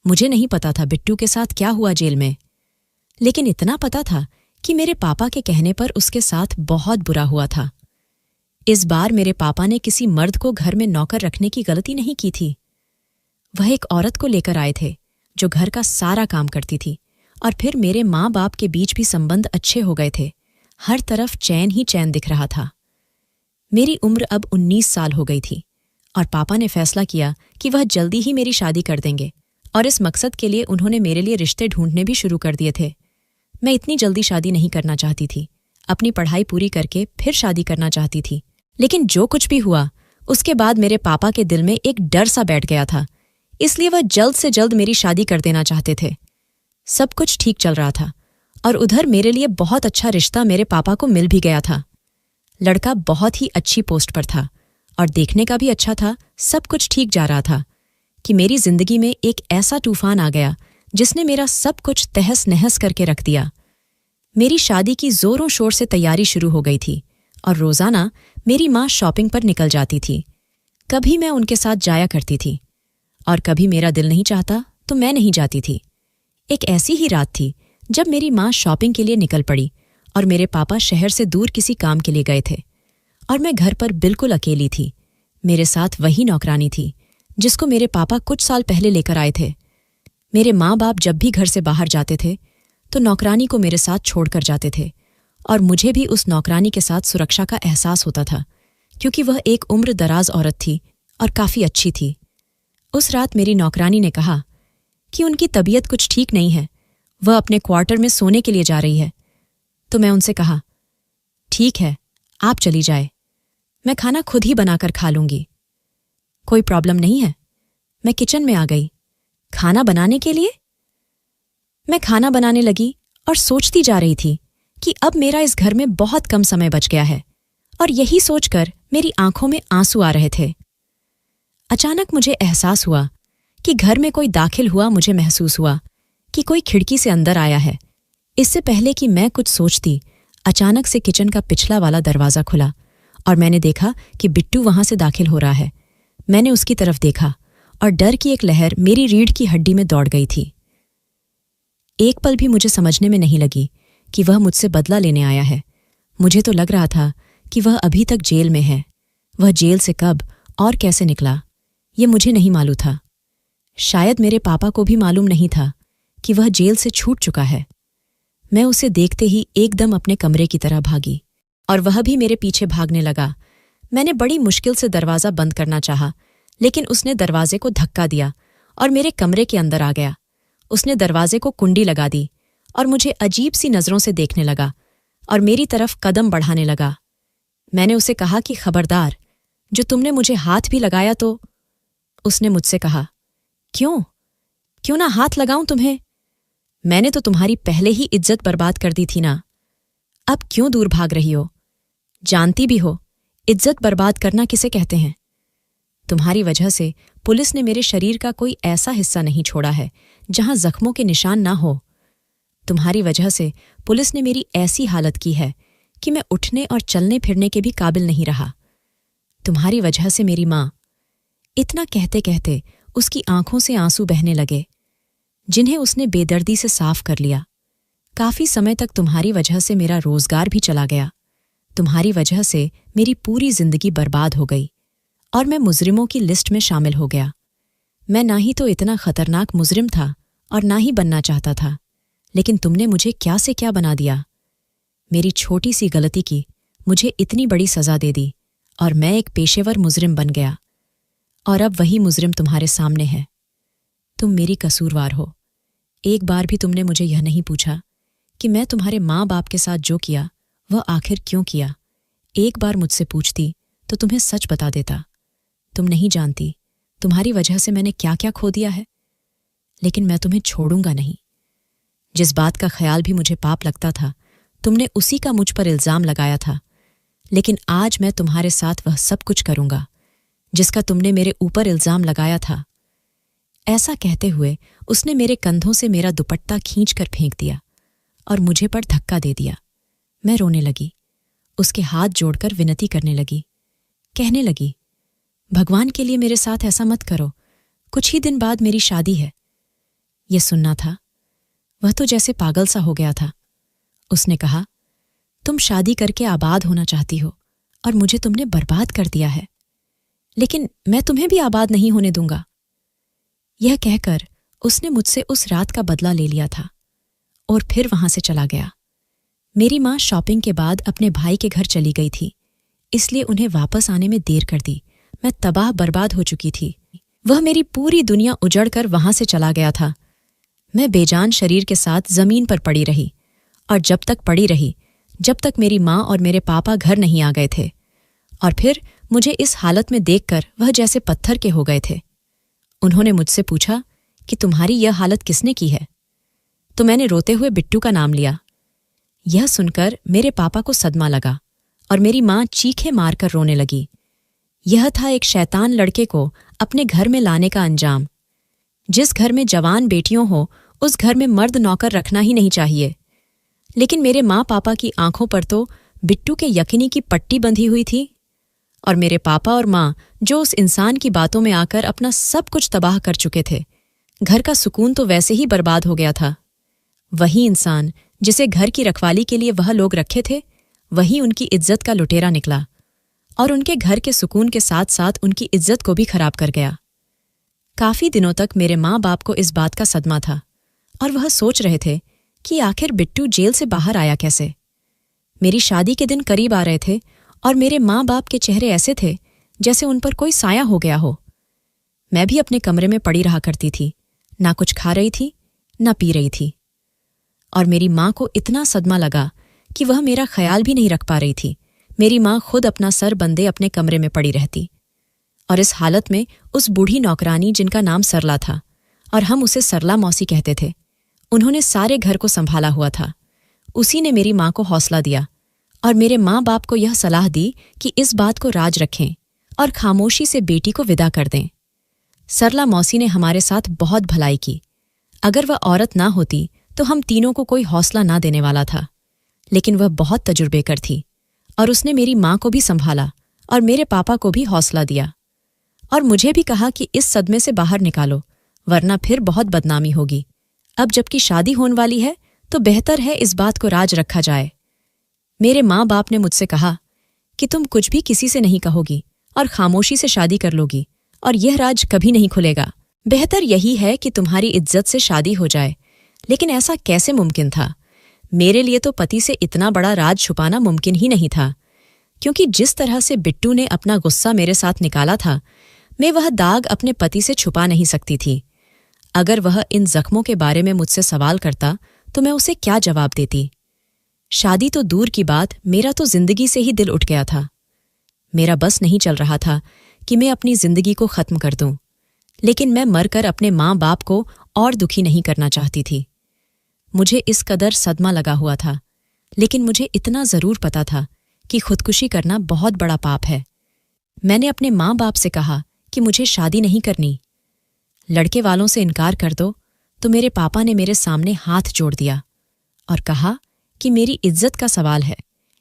मुझे नहीं पता था बिट्टू के साथ क्या हुआ जेल में, लेकिन इतना पता था कि मेरे पापा के कहने पर उसके साथ बहुत बुरा हुआ था। इस बार मेरे पापा ने किसी मर्द को घर में नौकर रखने की गलती नहीं की थी। वह एक औरत को लेकर आए थे जो घर का सारा काम करती थी, और फिर मेरे माँ बाप के बीच भी संबंध अच्छे हो गए थे। हर तरफ चैन ही चैन दिख रहा था। मेरी उम्र अब 19 साल हो गई थी, और पापा ने फैसला किया कि वह जल्दी ही मेरी शादी कर देंगे, और इस मकसद के लिए उन्होंने मेरे लिए रिश्ते ढूंढने भी शुरू कर दिए थे। मैं इतनी जल्दी शादी नहीं करना चाहती थी। अपनी पढ़ाई पूरी करके फिर शादी करना चाहती थी। लेकिन जो कुछ भी हुआ, उसके बाद मेरे पापा के दिल में एक डर सा बैठ गया था, इसलिए वह जल्द से जल्द मेरी शादी कर देना चाहते थे। सब कुछ ठीक चल रहा था, और उधर मेरे लिए बहुत अच्छा रिश्ता मेरे पापा को मिल भी गया था। लड़का बहुत ही अच्छी पोस्ट पर था, और देखने का भी अच्छा था। सब कुछ ठीक जा रहा था कि मेरी जिंदगी में एक ऐसा तूफान आ गया जिसने मेरा सब कुछ तहस नहस करके रख दिया। मेरी शादी की जोरों शोर से तैयारी शुरू हो गई थी, और रोजाना मेरी माँ शॉपिंग पर निकल जाती थी। कभी मैं उनके साथ जाया करती थी, और कभी मेरा दिल नहीं चाहता तो मैं नहीं जाती थी। एक ऐसी ही रात थी जब मेरी माँ शॉपिंग के लिए निकल पड़ी, और मेरे पापा शहर से दूर किसी काम के लिए गए थे, और मैं घर पर बिल्कुल अकेली थी। मेरे साथ वही नौकरानी थी जिसको मेरे पापा कुछ साल पहले लेकर आए थे। मेरे माँ बाप जब भी घर से बाहर जाते थे तो नौकरानी को मेरे साथ छोड़कर जाते थे, और मुझे भी उस नौकरानी के साथ सुरक्षा का एहसास होता था, क्योंकि वह एक उम्र दराज औरत थी और काफ़ी अच्छी थी। उस रात मेरी नौकरानी ने कहा कि उनकी तबीयत कुछ ठीक नहीं है, वह अपने क्वार्टर में सोने के लिए जा रही है। तो मैं उनसे कहा, ठीक है, आप चली जाए, मैं खाना खुद ही बनाकर खा लूंगी। कोई प्रॉब्लम नहीं है। मैं किचन में आ गई। खाना बनाने के लिए? मैं खाना बनाने लगी और सोचती जा रही थी कि अब मेरा इस घर में बहुत कम समय बच गया है, और यही सोचकर मेरी आंखों में आंसू आ रहे थे। अचानक मुझे एहसास हुआ कि घर में कोई दाखिल हुआ। मुझे महसूस हुआ कि कोई खिड़की से अंदर आया है। इससे पहले कि मैं कुछ सोचती, अचानक से किचन का पिछला वाला दरवाज़ा खुला, और मैंने देखा कि बिट्टू वहां से दाखिल हो रहा है। मैंने उसकी तरफ देखा, और डर की एक लहर मेरी रीढ़ की हड्डी में दौड़ गई थी। एक पल भी मुझे समझने में नहीं लगी कि वह मुझसे बदला लेने आया है। मुझे तो लग रहा था कि वह अभी तक जेल में है। वह जेल से कब और कैसे निकला, ये मुझे नहीं मालूम था। शायद मेरे पापा को भी मालूम नहीं था कि वह जेल से छूट चुका है। मैं उसे देखते ही एकदम अपने कमरे की तरह भागी, और वह भी मेरे पीछे भागने लगा। मैंने बड़ी मुश्किल से दरवाज़ा बंद करना चाहा, लेकिन उसने दरवाजे को धक्का दिया और मेरे कमरे के अंदर आ गया। उसने दरवाजे को कुंडी लगा दी और मुझे अजीब सी नज़रों से देखने लगा और मेरी तरफ कदम बढ़ाने लगा। मैंने उसे कहा कि खबरदार, जो तुमने मुझे हाथ भी लगाया तो। उसने मुझसे कहा, क्यों ना हाथ लगाऊं तुम्हें? मैंने तो तुम्हारी पहले ही इज्जत बर्बाद कर दी थी ना। अब क्यों दूर भाग रही हो? जानती भी हो इज्जत बर्बाद करना किसे कहते हैं। तुम्हारी वजह से पुलिस ने मेरे शरीर का कोई ऐसा हिस्सा नहीं छोड़ा है जहां जख्मों के निशान ना हो। तुम्हारी वजह से पुलिस ने मेरी ऐसी हालत की है कि मैं उठने और चलने फिरने के भी काबिल नहीं रहा। तुम्हारी वजह से मेरी मां। इतना कहते कहते उसकी आंखों से आंसू बहने लगे, जिन्हें उसने बेदर्दी से साफ कर लिया। काफी समय तक तुम्हारी वजह से मेरा रोजगार भी चला गया। तुम्हारी वजह से मेरी पूरी जिंदगी बर्बाद हो गई और मैं मुजरिमों की लिस्ट में शामिल हो गया। मैं ना ही तो इतना खतरनाक मुजरिम था और ना ही बनना चाहता था, लेकिन तुमने मुझे क्या से क्या बना दिया। मेरी छोटी सी गलती की मुझे इतनी बड़ी सजा दे दी और मैं एक पेशेवर मुजरिम बन गया। और अब वही मुजरिम तुम्हारे सामने है। तुम मेरी कसूरवार हो। एक बार भी तुमने मुझे यह नहीं पूछा कि मैं तुम्हारे माँ बाप के साथ जो किया वह आखिर क्यों किया। एक बार मुझसे पूछती तो तुम्हें सच बता देता। तुम नहीं जानती तुम्हारी वजह से मैंने क्या क्या खो दिया है, लेकिन मैं तुम्हें छोड़ूंगा नहीं। जिस बात का ख्याल भी मुझे पाप लगता था, तुमने उसी का मुझ पर इल्जाम लगाया था, लेकिन आज मैं तुम्हारे साथ वह सब कुछ करूंगा जिसका तुमने मेरे ऊपर इल्जाम लगाया था। ऐसा कहते हुए उसने मेरे कंधों से मेरा दुपट्टा खींचकर फेंक दिया और मुझे पर धक्का दे दिया। मैं रोने लगी, उसके हाथ जोड़कर विनती करने लगी, कहने लगी, भगवान के लिए मेरे साथ ऐसा मत करो, कुछ ही दिन बाद मेरी शादी है। यह सुनना था। वह तो जैसे पागल सा हो गया था। उसने कहा, तुम शादी करके आबाद होना चाहती हो और मुझे तुमने बर्बाद कर दिया है, लेकिन मैं तुम्हें भी आबाद नहीं होने दूंगा। यह कहकर उसने मुझसे उस रात का बदला ले लिया था और फिर वहां से चला गया। मेरी मां शॉपिंग के बाद अपने भाई के घर चली गई थी, इसलिए उन्हें वापस आने में देर कर दी। मैं तबाह बर्बाद हो चुकी थी। वह मेरी पूरी दुनिया उजड़कर वहां से चला गया था। मैं बेजान शरीर के साथ जमीन पर पड़ी रही, और जब तक पड़ी रही जब तक मेरी मां और मेरे पापा घर नहीं आ गए थे। और फिर मुझे इस हालत में देखकर वह जैसे पत्थर के हो गए थे। उन्होंने मुझसे पूछा कि तुम्हारी यह हालत किसने की है, तो मैंने रोते हुए बिट्टू का नाम लिया। यह सुनकर मेरे पापा को सदमा लगा और मेरी मां चीखे मारकर रोने लगी। यह था एक शैतान लड़के को अपने घर में लाने का अंजाम। जिस घर में जवान बेटियों हो उस घर में मर्द नौकर रखना ही नहीं चाहिए, लेकिन मेरे माँ पापा की आंखों पर तो बिट्टू के यकीनी की पट्टी बंधी हुई थी। और मेरे पापा और माँ जो उस इंसान की बातों में आकर अपना सब कुछ तबाह कर चुके थे, घर का सुकून तो वैसे ही बर्बाद हो गया था। वही इंसान जिसे घर की रखवाली के लिए वह लोग रखे थे, वही उनकी इज्जत का लुटेरा निकला और उनके घर के सुकून के साथ साथ उनकी इज्जत को भी खराब कर गया। काफी दिनों तक मेरे माँ बाप को इस बात का सदमा था और वह सोच रहे थे कि आखिर बिट्टू जेल से बाहर आया कैसे। मेरी शादी के दिन करीब आ रहे थे और मेरे माँ बाप के चेहरे ऐसे थे जैसे उन पर कोई साया हो गया हो। मैं भी अपने कमरे में पड़ी रहा करती थी, ना कुछ खा रही थी ना पी रही थी। और मेरी माँ को इतना सदमा लगा कि वह मेरा ख्याल भी नहीं रख पा रही थी। मेरी माँ खुद अपना सर बंधे अपने कमरे में पड़ी रहती, और इस हालत में उस बूढ़ी नौकरानी जिनका नाम सरला था और हम उसे सरला मौसी कहते थे, उन्होंने सारे घर को संभाला हुआ था। उसी ने मेरी माँ को हौसला दिया और मेरे माँ बाप को यह सलाह दी कि इस बात को राज रखें और खामोशी से बेटी को विदा कर दें। सरला मौसी ने हमारे साथ बहुत भलाई की। अगर वह औरत ना होती तो हम तीनों को कोई हौसला ना देने वाला था, लेकिन वह बहुत तजुर्बेकर थी और उसने मेरी माँ को भी संभाला और मेरे पापा को भी हौसला दिया और मुझे भी कहा कि इस सदमे से बाहर निकालो, वरना फिर बहुत बदनामी होगी। अब जबकि शादी होने वाली है तो बेहतर है इस बात को राज रखा जाए। मेरे माँ बाप ने मुझसे कहा कि तुम कुछ भी किसी से नहीं कहोगी और खामोशी से शादी कर लोगी और यह राज कभी नहीं खुलेगा। बेहतर यही है कि तुम्हारी इज्जत से शादी हो जाए। लेकिन ऐसा कैसे मुमकिन था? मेरे लिए तो पति से इतना बड़ा राज छुपाना मुमकिन ही नहीं था, क्योंकि जिस तरह से बिट्टू ने अपना गुस्सा मेरे साथ निकाला था, मैं वह दाग अपने पति से छुपा नहीं सकती थी। अगर वह इन जख्मों के बारे में मुझसे सवाल करता तो मैं उसे क्या जवाब देती? शादी तो दूर की बात, मेरा तो जिंदगी से ही दिल उठ गया था। मेरा बस नहीं चल रहा था कि मैं अपनी जिंदगी को खत्म कर दूं, लेकिन मैं मरकर अपने माँ बाप को और दुखी नहीं करना चाहती थी। मुझे इस कदर सदमा लगा हुआ था, लेकिन मुझे इतना जरूर पता था कि खुदकुशी करना बहुत बड़ा पाप है। मैंने अपने माँ बाप से कहा कि मुझे शादी नहीं करनी। लड़के वालों से इनकार कर दो तो मेरे पापा ने मेरे सामने हाथ जोड़ दिया और कहा कि मेरी इज्जत का सवाल है,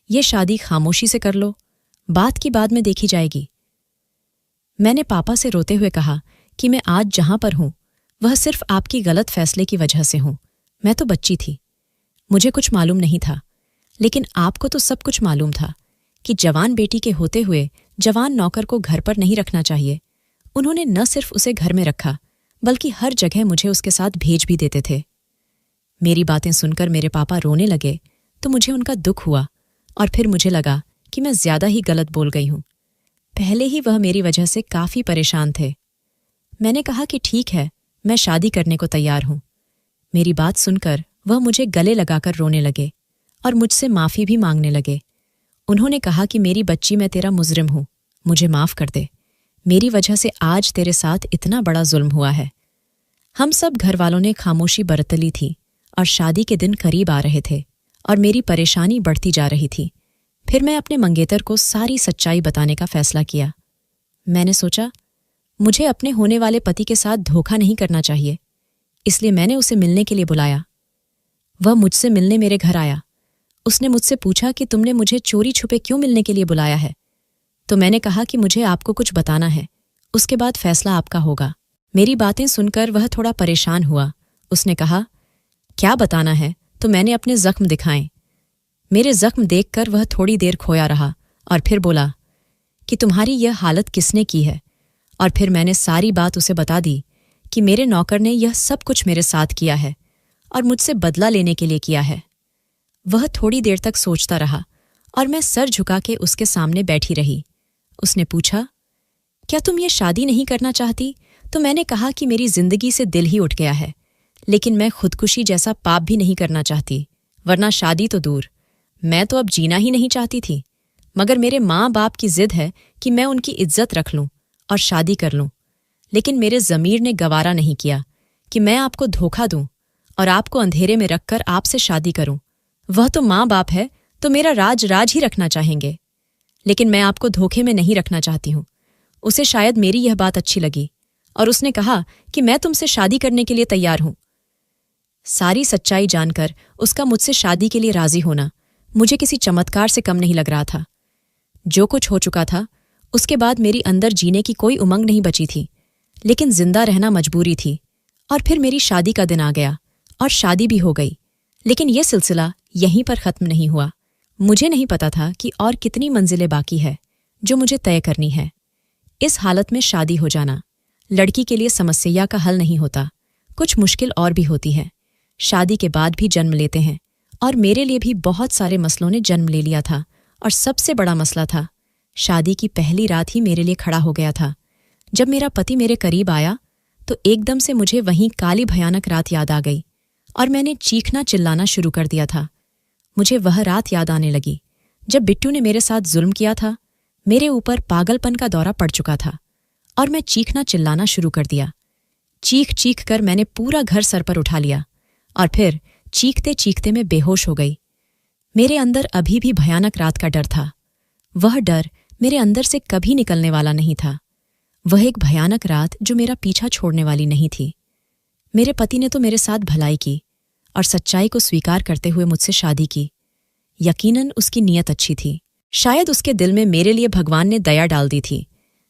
ये शादी खामोशी से कर लो, बात की बाद में देखी जाएगी। मैंने पापा से रोते हुए कहा कि मैं आज जहां पर हूं वह सिर्फ आपकी गलत फैसले की वजह से हूं। मैं तो बच्ची थी, मुझे कुछ मालूम नहीं था, लेकिन आपको तो सब कुछ मालूम था कि जवान बेटी के होते हुए जवान नौकर को घर पर नहीं रखना चाहिए। उन्होंने न सिर्फ उसे घर में रखा बल्कि हर जगह मुझे उसके साथ भेज भी देते थे। मेरी बातें सुनकर मेरे पापा रोने लगे तो मुझे उनका दुख हुआ और फिर मुझे लगा कि मैं ज्यादा ही गलत बोल गई हूं। पहले ही वह मेरी वजह से काफी परेशान थे। मैंने कहा कि ठीक है, मैं शादी करने को तैयार हूं। मेरी बात सुनकर वह मुझे गले लगाकर रोने लगे और मुझसे माफी भी मांगने लगे। उन्होंने कहा कि मेरी बच्ची, मैं तेरा मुजरिम हूं, मुझे माफ कर दे। मेरी वजह से आज तेरे साथ इतना बड़ा जुल्म हुआ है। हम सब घर वालों ने खामोशी बरत ली थी और शादी के दिन करीब आ रहे थे और मेरी परेशानी बढ़ती जा रही थी। फिर मैं अपने मंगेतर को सारी सच्चाई बताने का फैसला किया। मैंने सोचा मुझे अपने होने वाले पति के साथ धोखा नहीं करना चाहिए, इसलिए मैंने उसे मिलने के लिए बुलाया। वह मुझसे मिलने मेरे घर आया। उसने मुझसे पूछा कि तुमने मुझे चोरी छुपे क्यों मिलने के लिए बुलाया है। तो मैंने कहा कि मुझे आपको कुछ बताना है, उसके बाद फैसला आपका होगा। मेरी बातें सुनकर वह थोड़ा परेशान हुआ। उसने कहा, क्या बताना है? तो मैंने अपने जख्म दिखाए। मेरे जख्म देखकर वह थोड़ी देर खोया रहा और फिर बोला कि तुम्हारी यह हालत किसने की है। और फिर मैंने सारी बात उसे बता दी कि मेरे नौकर ने यह सब कुछ मेरे साथ किया है और मुझसे बदला लेने के लिए किया है। वह थोड़ी देर तक सोचता रहा और मैं सर झुका के उसके सामने बैठी रही। उसने पूछा, क्या तुम ये शादी नहीं करना चाहती? तो मैंने कहा कि मेरी जिंदगी से दिल ही उठ गया है, लेकिन मैं खुदकुशी जैसा पाप भी नहीं करना चाहती, वरना शादी तो दूर, मैं तो अब जीना ही नहीं चाहती थी। मगर मेरे माँ बाप की जिद है कि मैं उनकी इज्जत रख लूं और शादी कर लूं। लेकिन मेरे ज़मीर ने गवारा नहीं किया कि मैं आपको धोखा दूं और आपको अंधेरे में रखकर आपसे शादी करूं। वह तो माँ बाप है तो मेरा राज राज ही रखना चाहेंगे, लेकिन मैं आपको धोखे में नहीं रखना चाहती हूं। उसे शायद मेरी यह बात अच्छी लगी और उसने कहा कि मैं तुमसे शादी करने के लिए तैयार हूं। सारी सच्चाई जानकर उसका मुझसे शादी के लिए राजी होना मुझे किसी चमत्कार से कम नहीं लग रहा था। जो कुछ हो चुका था उसके बाद मेरी अंदर जीने की कोई उमंग नहीं बची थी, लेकिन जिंदा रहना मजबूरी थी। और फिर मेरी शादी का दिन आ गया और शादी भी हो गई, लेकिन यह सिलसिला यहीं पर खत्म नहीं हुआ। मुझे नहीं पता था कि और कितनी मंजिलें बाकी है जो मुझे तय करनी है। इस हालत में शादी हो जाना लड़की के लिए समस्या का हल नहीं होता, कुछ मुश्किल और भी होती है। शादी के बाद भी जन्म लेते हैं और मेरे लिए भी बहुत सारे मसलों ने जन्म ले लिया था। और सबसे बड़ा मसला था, शादी की पहली रात ही मेरे लिए खड़ा हो गया था। जब मेरा पति मेरे करीब आया तो एकदम से मुझे वहीं काली भयानक रात याद आ गई और मैंने चीखना चिल्लाना शुरू कर दिया था। मुझे वह रात याद आने लगी जब बिट्टू ने मेरे साथ जुल्म किया था। मेरे ऊपर पागलपन का दौरा पड़ चुका था और मैं चीखना चिल्लाना शुरू कर दिया। चीख चीख कर मैंने पूरा घर सर पर उठा लिया और फिर चीखते चीखते मैं बेहोश हो गई। मेरे अंदर अभी भी भयानक रात का डर था। वह डर मेरे अंदर से कभी निकलने वाला नहीं था। वह एक भयानक रात जो मेरा पीछा छोड़ने वाली नहीं थी। मेरे पति ने तो मेरे साथ भलाई की और सच्चाई को स्वीकार करते हुए मुझसे शादी की। यकीनन उसकी नीयत अच्छी थी। शायद उसके दिल में मेरे लिए भगवान ने दया डाल दी थी,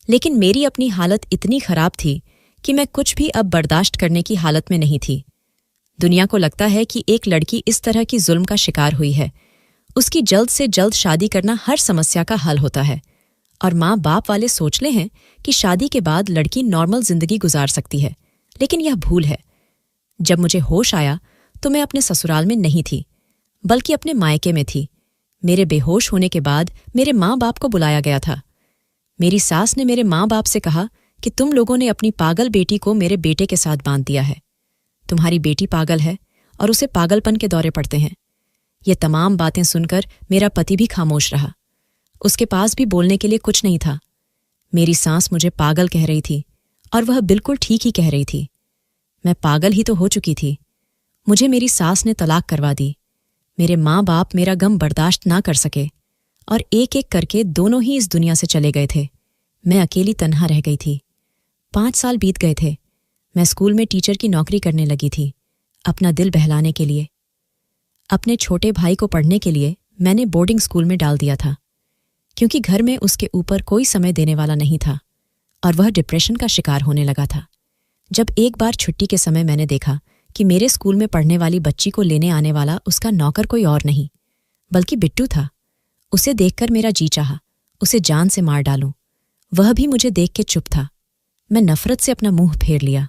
लेकिन मेरी अपनी हालत इतनी खराब थी कि मैं कुछ भी अब बर्दाश्त करने की हालत में नहीं थी। दुनिया को लगता है कि एक लड़की इस तरह की जुल्म का शिकार हुई है, उसकी जल्द से जल्द शादी करना हर समस्या का हल होता है। और माँ बाप वाले सोच ले हैं कि शादी के बाद लड़की नॉर्मल जिंदगी गुजार सकती है, लेकिन यह भूल है। जब मुझे होश आया तो मैं अपने ससुराल में नहीं थी, बल्कि अपने मायके में थी। मेरे बेहोश होने के बाद मेरे माँ बाप को बुलाया गया था। मेरी सास ने मेरे माँ बाप से कहा कि तुम लोगों ने अपनी पागल बेटी को मेरे बेटे के साथ बांध दिया है। तुम्हारी बेटी पागल है और उसे पागलपन के दौरे पड़ते हैं। ये तमाम बातें सुनकर मेरा पति भी खामोश रहा। उसके पास भी बोलने के लिए कुछ नहीं था। मेरी सास मुझे पागल कह रही थी और वह बिल्कुल ठीक ही कह रही थी। मैं पागल ही तो हो चुकी थी। मुझे मेरी सास ने तलाक करवा दी। मेरे माँ बाप मेरा गम बर्दाश्त ना कर सके और एक एक करके दोनों ही इस दुनिया से चले गए थे। मैं अकेली तन्हा रह गई थी। 5 साल बीत गए थे। मैं स्कूल में टीचर की नौकरी करने लगी थी, अपना दिल बहलाने के लिए। अपने छोटे भाई को पढ़ने के लिए मैंने बोर्डिंग स्कूल में डाल दिया था, क्योंकि घर में उसके ऊपर कोई समय देने वाला नहीं था और वह डिप्रेशन का शिकार होने लगा था। जब एक बार छुट्टी के समय मैंने देखा कि मेरे स्कूल में पढ़ने वाली बच्ची को लेने आने वाला उसका नौकर कोई और नहीं बल्कि बिट्टू था, उसे देखकर मेरा जी चाहा उसे जान से मार डालूं। वह भी मुझे देख के चुप था। मैं नफरत से अपना मुंह फेर लिया।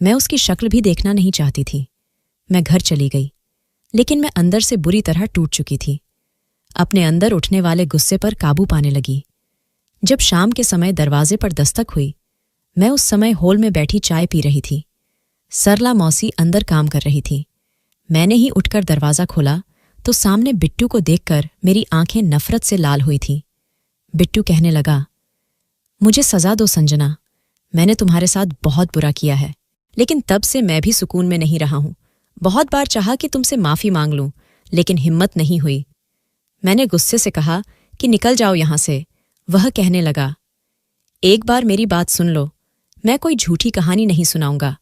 मैं उसकी शक्ल भी देखना नहीं चाहती थी। मैं घर चली गई, लेकिन मैं अंदर से बुरी तरह टूट चुकी थी। अपने अंदर उठने वाले गुस्से पर काबू पाने लगी। जब शाम के समय दरवाजे पर दस्तक हुई, मैं उस समय हॉल में बैठी चाय पी रही थी। सरला मौसी अंदर काम कर रही थी। मैंने ही उठकर दरवाज़ा खोला तो सामने बिट्टू को देखकर मेरी आंखें नफरत से लाल हुई थीं। बिट्टू कहने लगा, मुझे सजा दो संजना, मैंने तुम्हारे साथ बहुत बुरा किया है, लेकिन तब से मैं भी सुकून में नहीं रहा हूं। बहुत बार चाहा कि तुमसे माफ़ी मांग लूं, लेकिन हिम्मत नहीं हुई। मैंने गुस्से से कहा कि निकल जाओ यहां से। वह कहने लगा, एक बार मेरी बात सुन लो, मैं कोई झूठी कहानी नहीं सुनाऊंगा।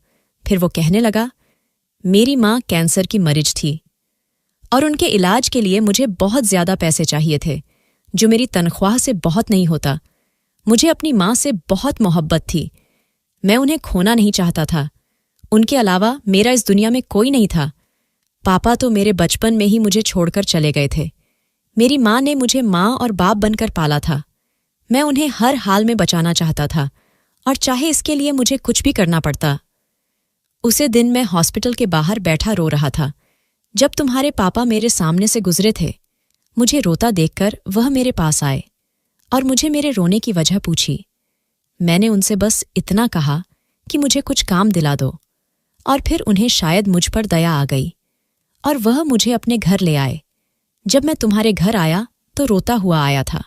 फिर वो कहने लगा, मेरी माँ कैंसर की मरीज थी और उनके इलाज के लिए मुझे बहुत ज़्यादा पैसे चाहिए थे, जो मेरी तनख्वाह से बहुत नहीं होता। मुझे अपनी माँ से बहुत मोहब्बत थी। मैं उन्हें खोना नहीं चाहता था। उनके अलावा मेरा इस दुनिया में कोई नहीं था। पापा तो मेरे बचपन में ही मुझे छोड़कर चले गए थे। मेरी माँ ने मुझे माँ और बाप बनकर पाला था। मैं उन्हें हर हाल में बचाना चाहता था, और चाहे इसके लिए मुझे कुछ भी करना पड़ता। उसे दिन मैं हॉस्पिटल के बाहर बैठा रो रहा था, जब तुम्हारे पापा मेरे सामने से गुजरे थे। मुझे रोता देखकर वह मेरे पास आए और मुझे मेरे रोने की वजह पूछी। मैंने उनसे बस इतना कहा कि मुझे कुछ काम दिला दो, और फिर उन्हें शायद मुझ पर दया आ गई और वह मुझे अपने घर ले आए। जब मैं तुम्हारे घर आया तो रोता हुआ आया था।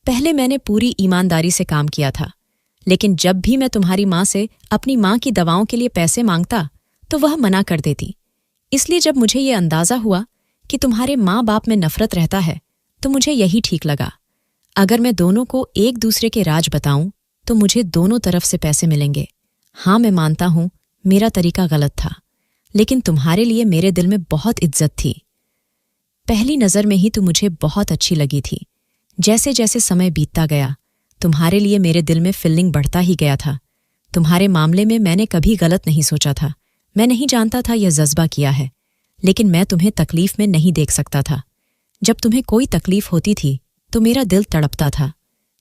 पहले मैंने पूरी ईमानदारी से काम किया था, लेकिन जब भी मैं तुम्हारी माँ से अपनी माँ की दवाओं के लिए पैसे मांगता तो वह मना कर देती। इसलिए जब मुझे ये अंदाज़ा हुआ कि तुम्हारे माँ बाप में नफरत रहता है, तो मुझे यही ठीक लगा। अगर मैं दोनों को एक दूसरे के राज बताऊं तो मुझे दोनों तरफ से पैसे मिलेंगे। हाँ, मैं मानता हूं मेरा तरीका गलत था, लेकिन तुम्हारे लिए मेरे दिल में बहुत इज्जत थी। पहली नज़र में ही तू मुझे बहुत अच्छी लगी थी। जैसे जैसे समय बीतता गया, तुम्हारे लिए मेरे दिल में फीलिंग बढ़ता ही गया था। तुम्हारे मामले में मैंने कभी गलत नहीं सोचा था। मैं नहीं जानता था यह जज्बा किया है, लेकिन मैं तुम्हें तकलीफ में नहीं देख सकता था। जब तुम्हें कोई तकलीफ होती थी तो मेरा दिल तड़पता था।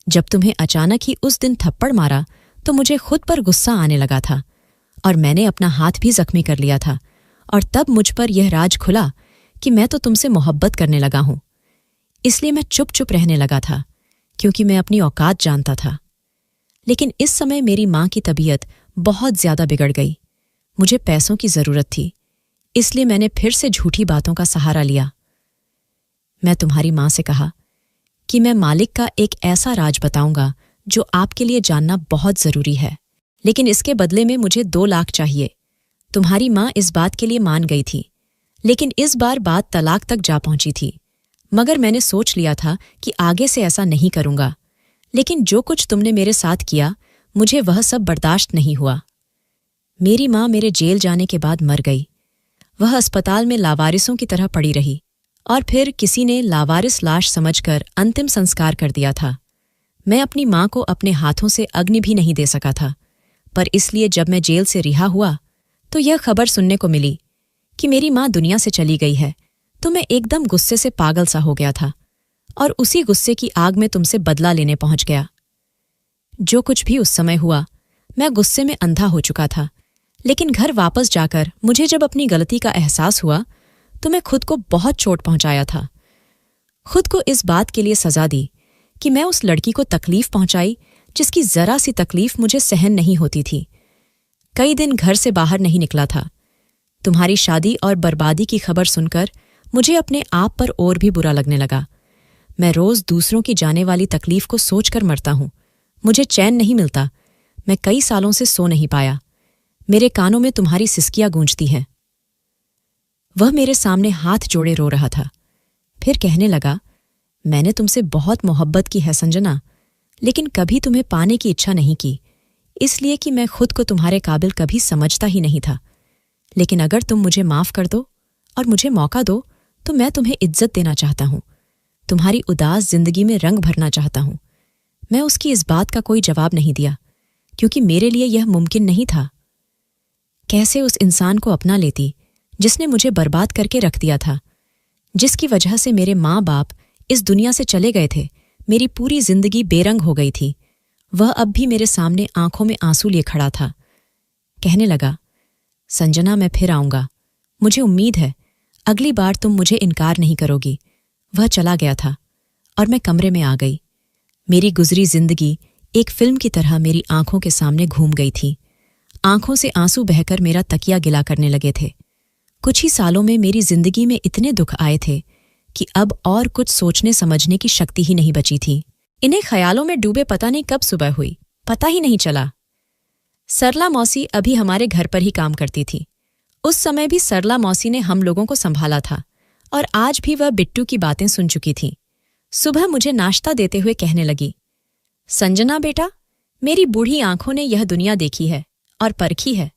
जब तुम्हें अचानक ही उस दिन थप्पड़ मारा तो मुझे खुद पर गुस्सा आने लगा था और मैंने अपना हाथ भी जख्मी कर लिया था, और तब मुझ पर यह राज खुला कि मैं तो तुमसे मोहब्बत करने लगा हूं। इसलिए मैं चुप चुप रहने लगा था, क्योंकि मैं अपनी औकात जानता था। लेकिन इस समय मेरी माँ की तबीयत बहुत ज्यादा बिगड़ गई। मुझे पैसों की जरूरत थी, इसलिए मैंने फिर से झूठी बातों का सहारा लिया। मैं तुम्हारी माँ से कहा कि मैं मालिक का एक ऐसा राज बताऊंगा जो आपके लिए जानना बहुत जरूरी है, लेकिन इसके बदले में मुझे 2 लाख चाहिए। तुम्हारी माँ इस बात के लिए मान गई थी, लेकिन इस बार बात तलाक तक जा पहुंची थी। मगर मैंने सोच लिया था कि आगे से ऐसा नहीं करूंगा। लेकिन जो कुछ तुमने मेरे साथ किया, मुझे वह सब बर्दाश्त नहीं हुआ। मेरी माँ मेरे जेल जाने के बाद मर गई। वह अस्पताल में लावारिसों की तरह पड़ी रही, और फिर किसी ने लावारिस लाश समझकर अंतिम संस्कार कर दिया था। मैं अपनी माँ को अपने हाथों से अग्नि भी नहीं दे सका था, पर इसलिए जब मैं जेल से रिहा हुआ तो यह खबर सुनने को मिली कि मेरी माँ दुनिया से चली गई है, तो मैं एकदम गुस्से से पागल सा हो गया था और उसी गुस्से की आग में तुमसे बदला लेने पहुंच गया। जो कुछ भी उस समय हुआ, मैं गुस्से में अंधा हो चुका था। लेकिन घर वापस जाकर मुझे जब अपनी गलती का एहसास हुआ तो मैं खुद को बहुत चोट पहुंचाया था। खुद को इस बात के लिए सजा दी कि मैं उस लड़की को तकलीफ पहुंचाई जिसकी जरा सी तकलीफ मुझे सहन नहीं होती थी। कई दिन घर से बाहर नहीं निकला था। तुम्हारी शादी और बर्बादी की खबर सुनकर मुझे अपने आप पर और भी बुरा लगने लगा। मैं रोज दूसरों की जाने वाली तकलीफ को सोचकर मरता हूं। मुझे चैन नहीं मिलता। मैं कई सालों से सो नहीं पाया। मेरे कानों में तुम्हारी सिसकियां गूंजती हैं। वह मेरे सामने हाथ जोड़े रो रहा था। फिर कहने लगा, मैंने तुमसे बहुत मोहब्बत की है संजना, लेकिन कभी तुम्हें पाने की इच्छा नहीं की, इसलिए कि मैं खुद को तुम्हारे काबिल कभी समझता ही नहीं था। लेकिन अगर तुम मुझे माफ कर दो और मुझे मौका दो तो मैं तुम्हें इज्जत देना चाहता हूं, तुम्हारी उदास जिंदगी में रंग भरना चाहता हूं। मैं उसकी इस बात का कोई जवाब नहीं दिया, क्योंकि मेरे लिए यह मुमकिन नहीं था। कैसे उस इंसान को अपना लेती जिसने मुझे बर्बाद करके रख दिया था, जिसकी वजह से मेरे माँ बाप इस दुनिया से चले गए थे, मेरी पूरी जिंदगी बेरंग हो गई थी। वह अब भी मेरे सामने आंखों में आंसू लिए खड़ा था। कहने लगा, संजना मैं फिर आऊंगा, मुझे उम्मीद है अगली बार तुम मुझे इनकार नहीं करोगी। वह चला गया था और मैं कमरे में आ गई। मेरी गुजरी जिंदगी एक फिल्म की तरह मेरी आंखों के सामने घूम गई थी। आंखों से आंसू बहकर मेरा तकिया गिला करने लगे थे। कुछ ही सालों में मेरी जिंदगी में इतने दुख आए थे कि अब और कुछ सोचने समझने की शक्ति ही नहीं बची थी। इन्हें ख्यालों में डूबे पता नहीं कब सुबह हुई, पता ही नहीं चला। सरला मौसी अभी हमारे घर पर ही काम करती थी। उस समय भी सरला मौसी ने हम लोगों को संभाला था और आज भी वह बिट्टू की बातें सुन चुकी थी। सुबह मुझे नाश्ता देते हुए कहने लगी, संजना बेटा, मेरी बूढ़ी आंखों ने यह दुनिया देखी है और परखी है।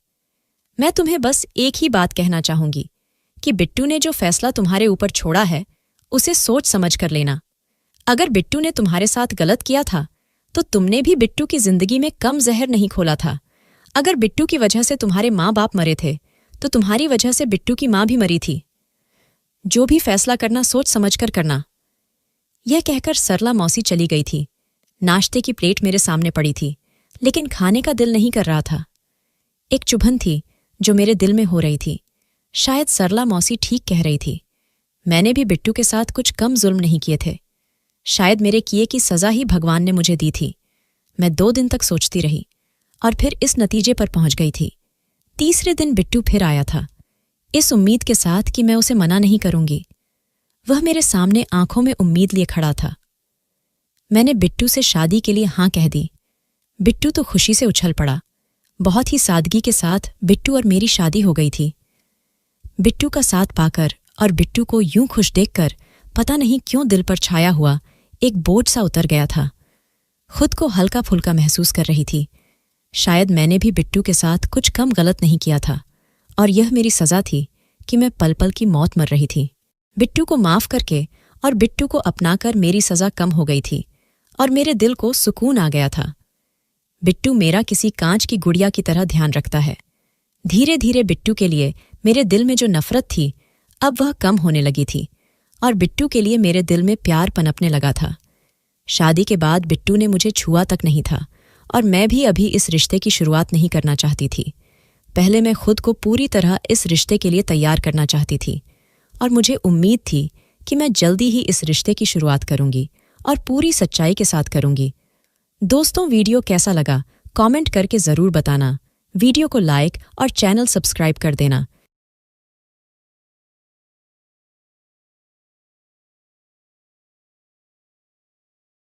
मैं तुम्हें बस एक ही बात कहना चाहूंगी कि बिट्टू ने जो फैसला तुम्हारे ऊपर छोड़ा है उसे सोच समझ कर लेना। अगर बिट्टू ने तुम्हारे साथ गलत किया था तो तुमने भी बिट्टू की जिंदगी में कम जहर नहीं खोला था। अगर बिट्टू की वजह से तुम्हारे माँ बाप मरे थे तो तुम्हारी वजह से बिट्टू की माँ भी मरी थी। जो भी फैसला करना सोच समझ कर करना। यह कहकर सरला मौसी चली गई थी। नाश्ते की प्लेट मेरे सामने पड़ी थी, लेकिन खाने का दिल नहीं कर रहा था। एक चुभन थी जो मेरे दिल में हो रही थी। शायद सरला मौसी ठीक कह रही थी। मैंने भी बिट्टू के साथ कुछ कम जुल्म नहीं किए थे। शायद मेरे किए की सजा ही भगवान ने मुझे दी थी। मैं 2 दिन तक सोचती रही और फिर इस नतीजे पर पहुंच गई थी। तीसरे दिन बिट्टू फिर आया था, इस उम्मीद के साथ कि मैं उसे मना नहीं करूंगी। वह मेरे सामने आंखों में उम्मीद लिए खड़ा था। मैंने बिट्टू से शादी के लिए हां कह दी। बिट्टू तो खुशी से उछल पड़ा। बहुत ही सादगी के साथ बिट्टू और मेरी शादी हो गई थी। बिट्टू का साथ पाकर और बिट्टू को यूं खुश देखकर पता नहीं क्यों दिल पर छाया हुआ एक बोझ सा उतर गया था। खुद को हल्का फुल्का महसूस कर रही थी। शायद मैंने भी बिट्टू के साथ कुछ कम गलत नहीं किया था और यह मेरी सजा थी कि मैं पल पल की मौत मर रही थी। बिट्टू को माफ करके और बिट्टू को अपनाकर मेरी सजा कम हो गई थी और मेरे दिल को सुकून आ गया था। बिट्टू मेरा किसी कांच की गुड़िया की तरह ध्यान रखता है। धीरे धीरे बिट्टू के लिए मेरे दिल में जो नफरत थी अब वह कम होने लगी थी और बिट्टू के लिए मेरे दिल में प्यार पनपने लगा था। शादी के बाद बिट्टू ने मुझे छुआ तक नहीं था और मैं भी अभी इस रिश्ते की शुरुआत नहीं करना चाहती थी। पहले मैं खुद को पूरी तरह इस रिश्ते के लिए तैयार करना चाहती थी और मुझे उम्मीद थी कि मैं जल्दी ही इस रिश्ते की शुरुआत करूंगी और पूरी सच्चाई के साथ करूंगी। दोस्तों, वीडियो कैसा लगा कमेंट करके ज़रूर बताना। वीडियो को लाइक और चैनल सब्सक्राइब कर देना।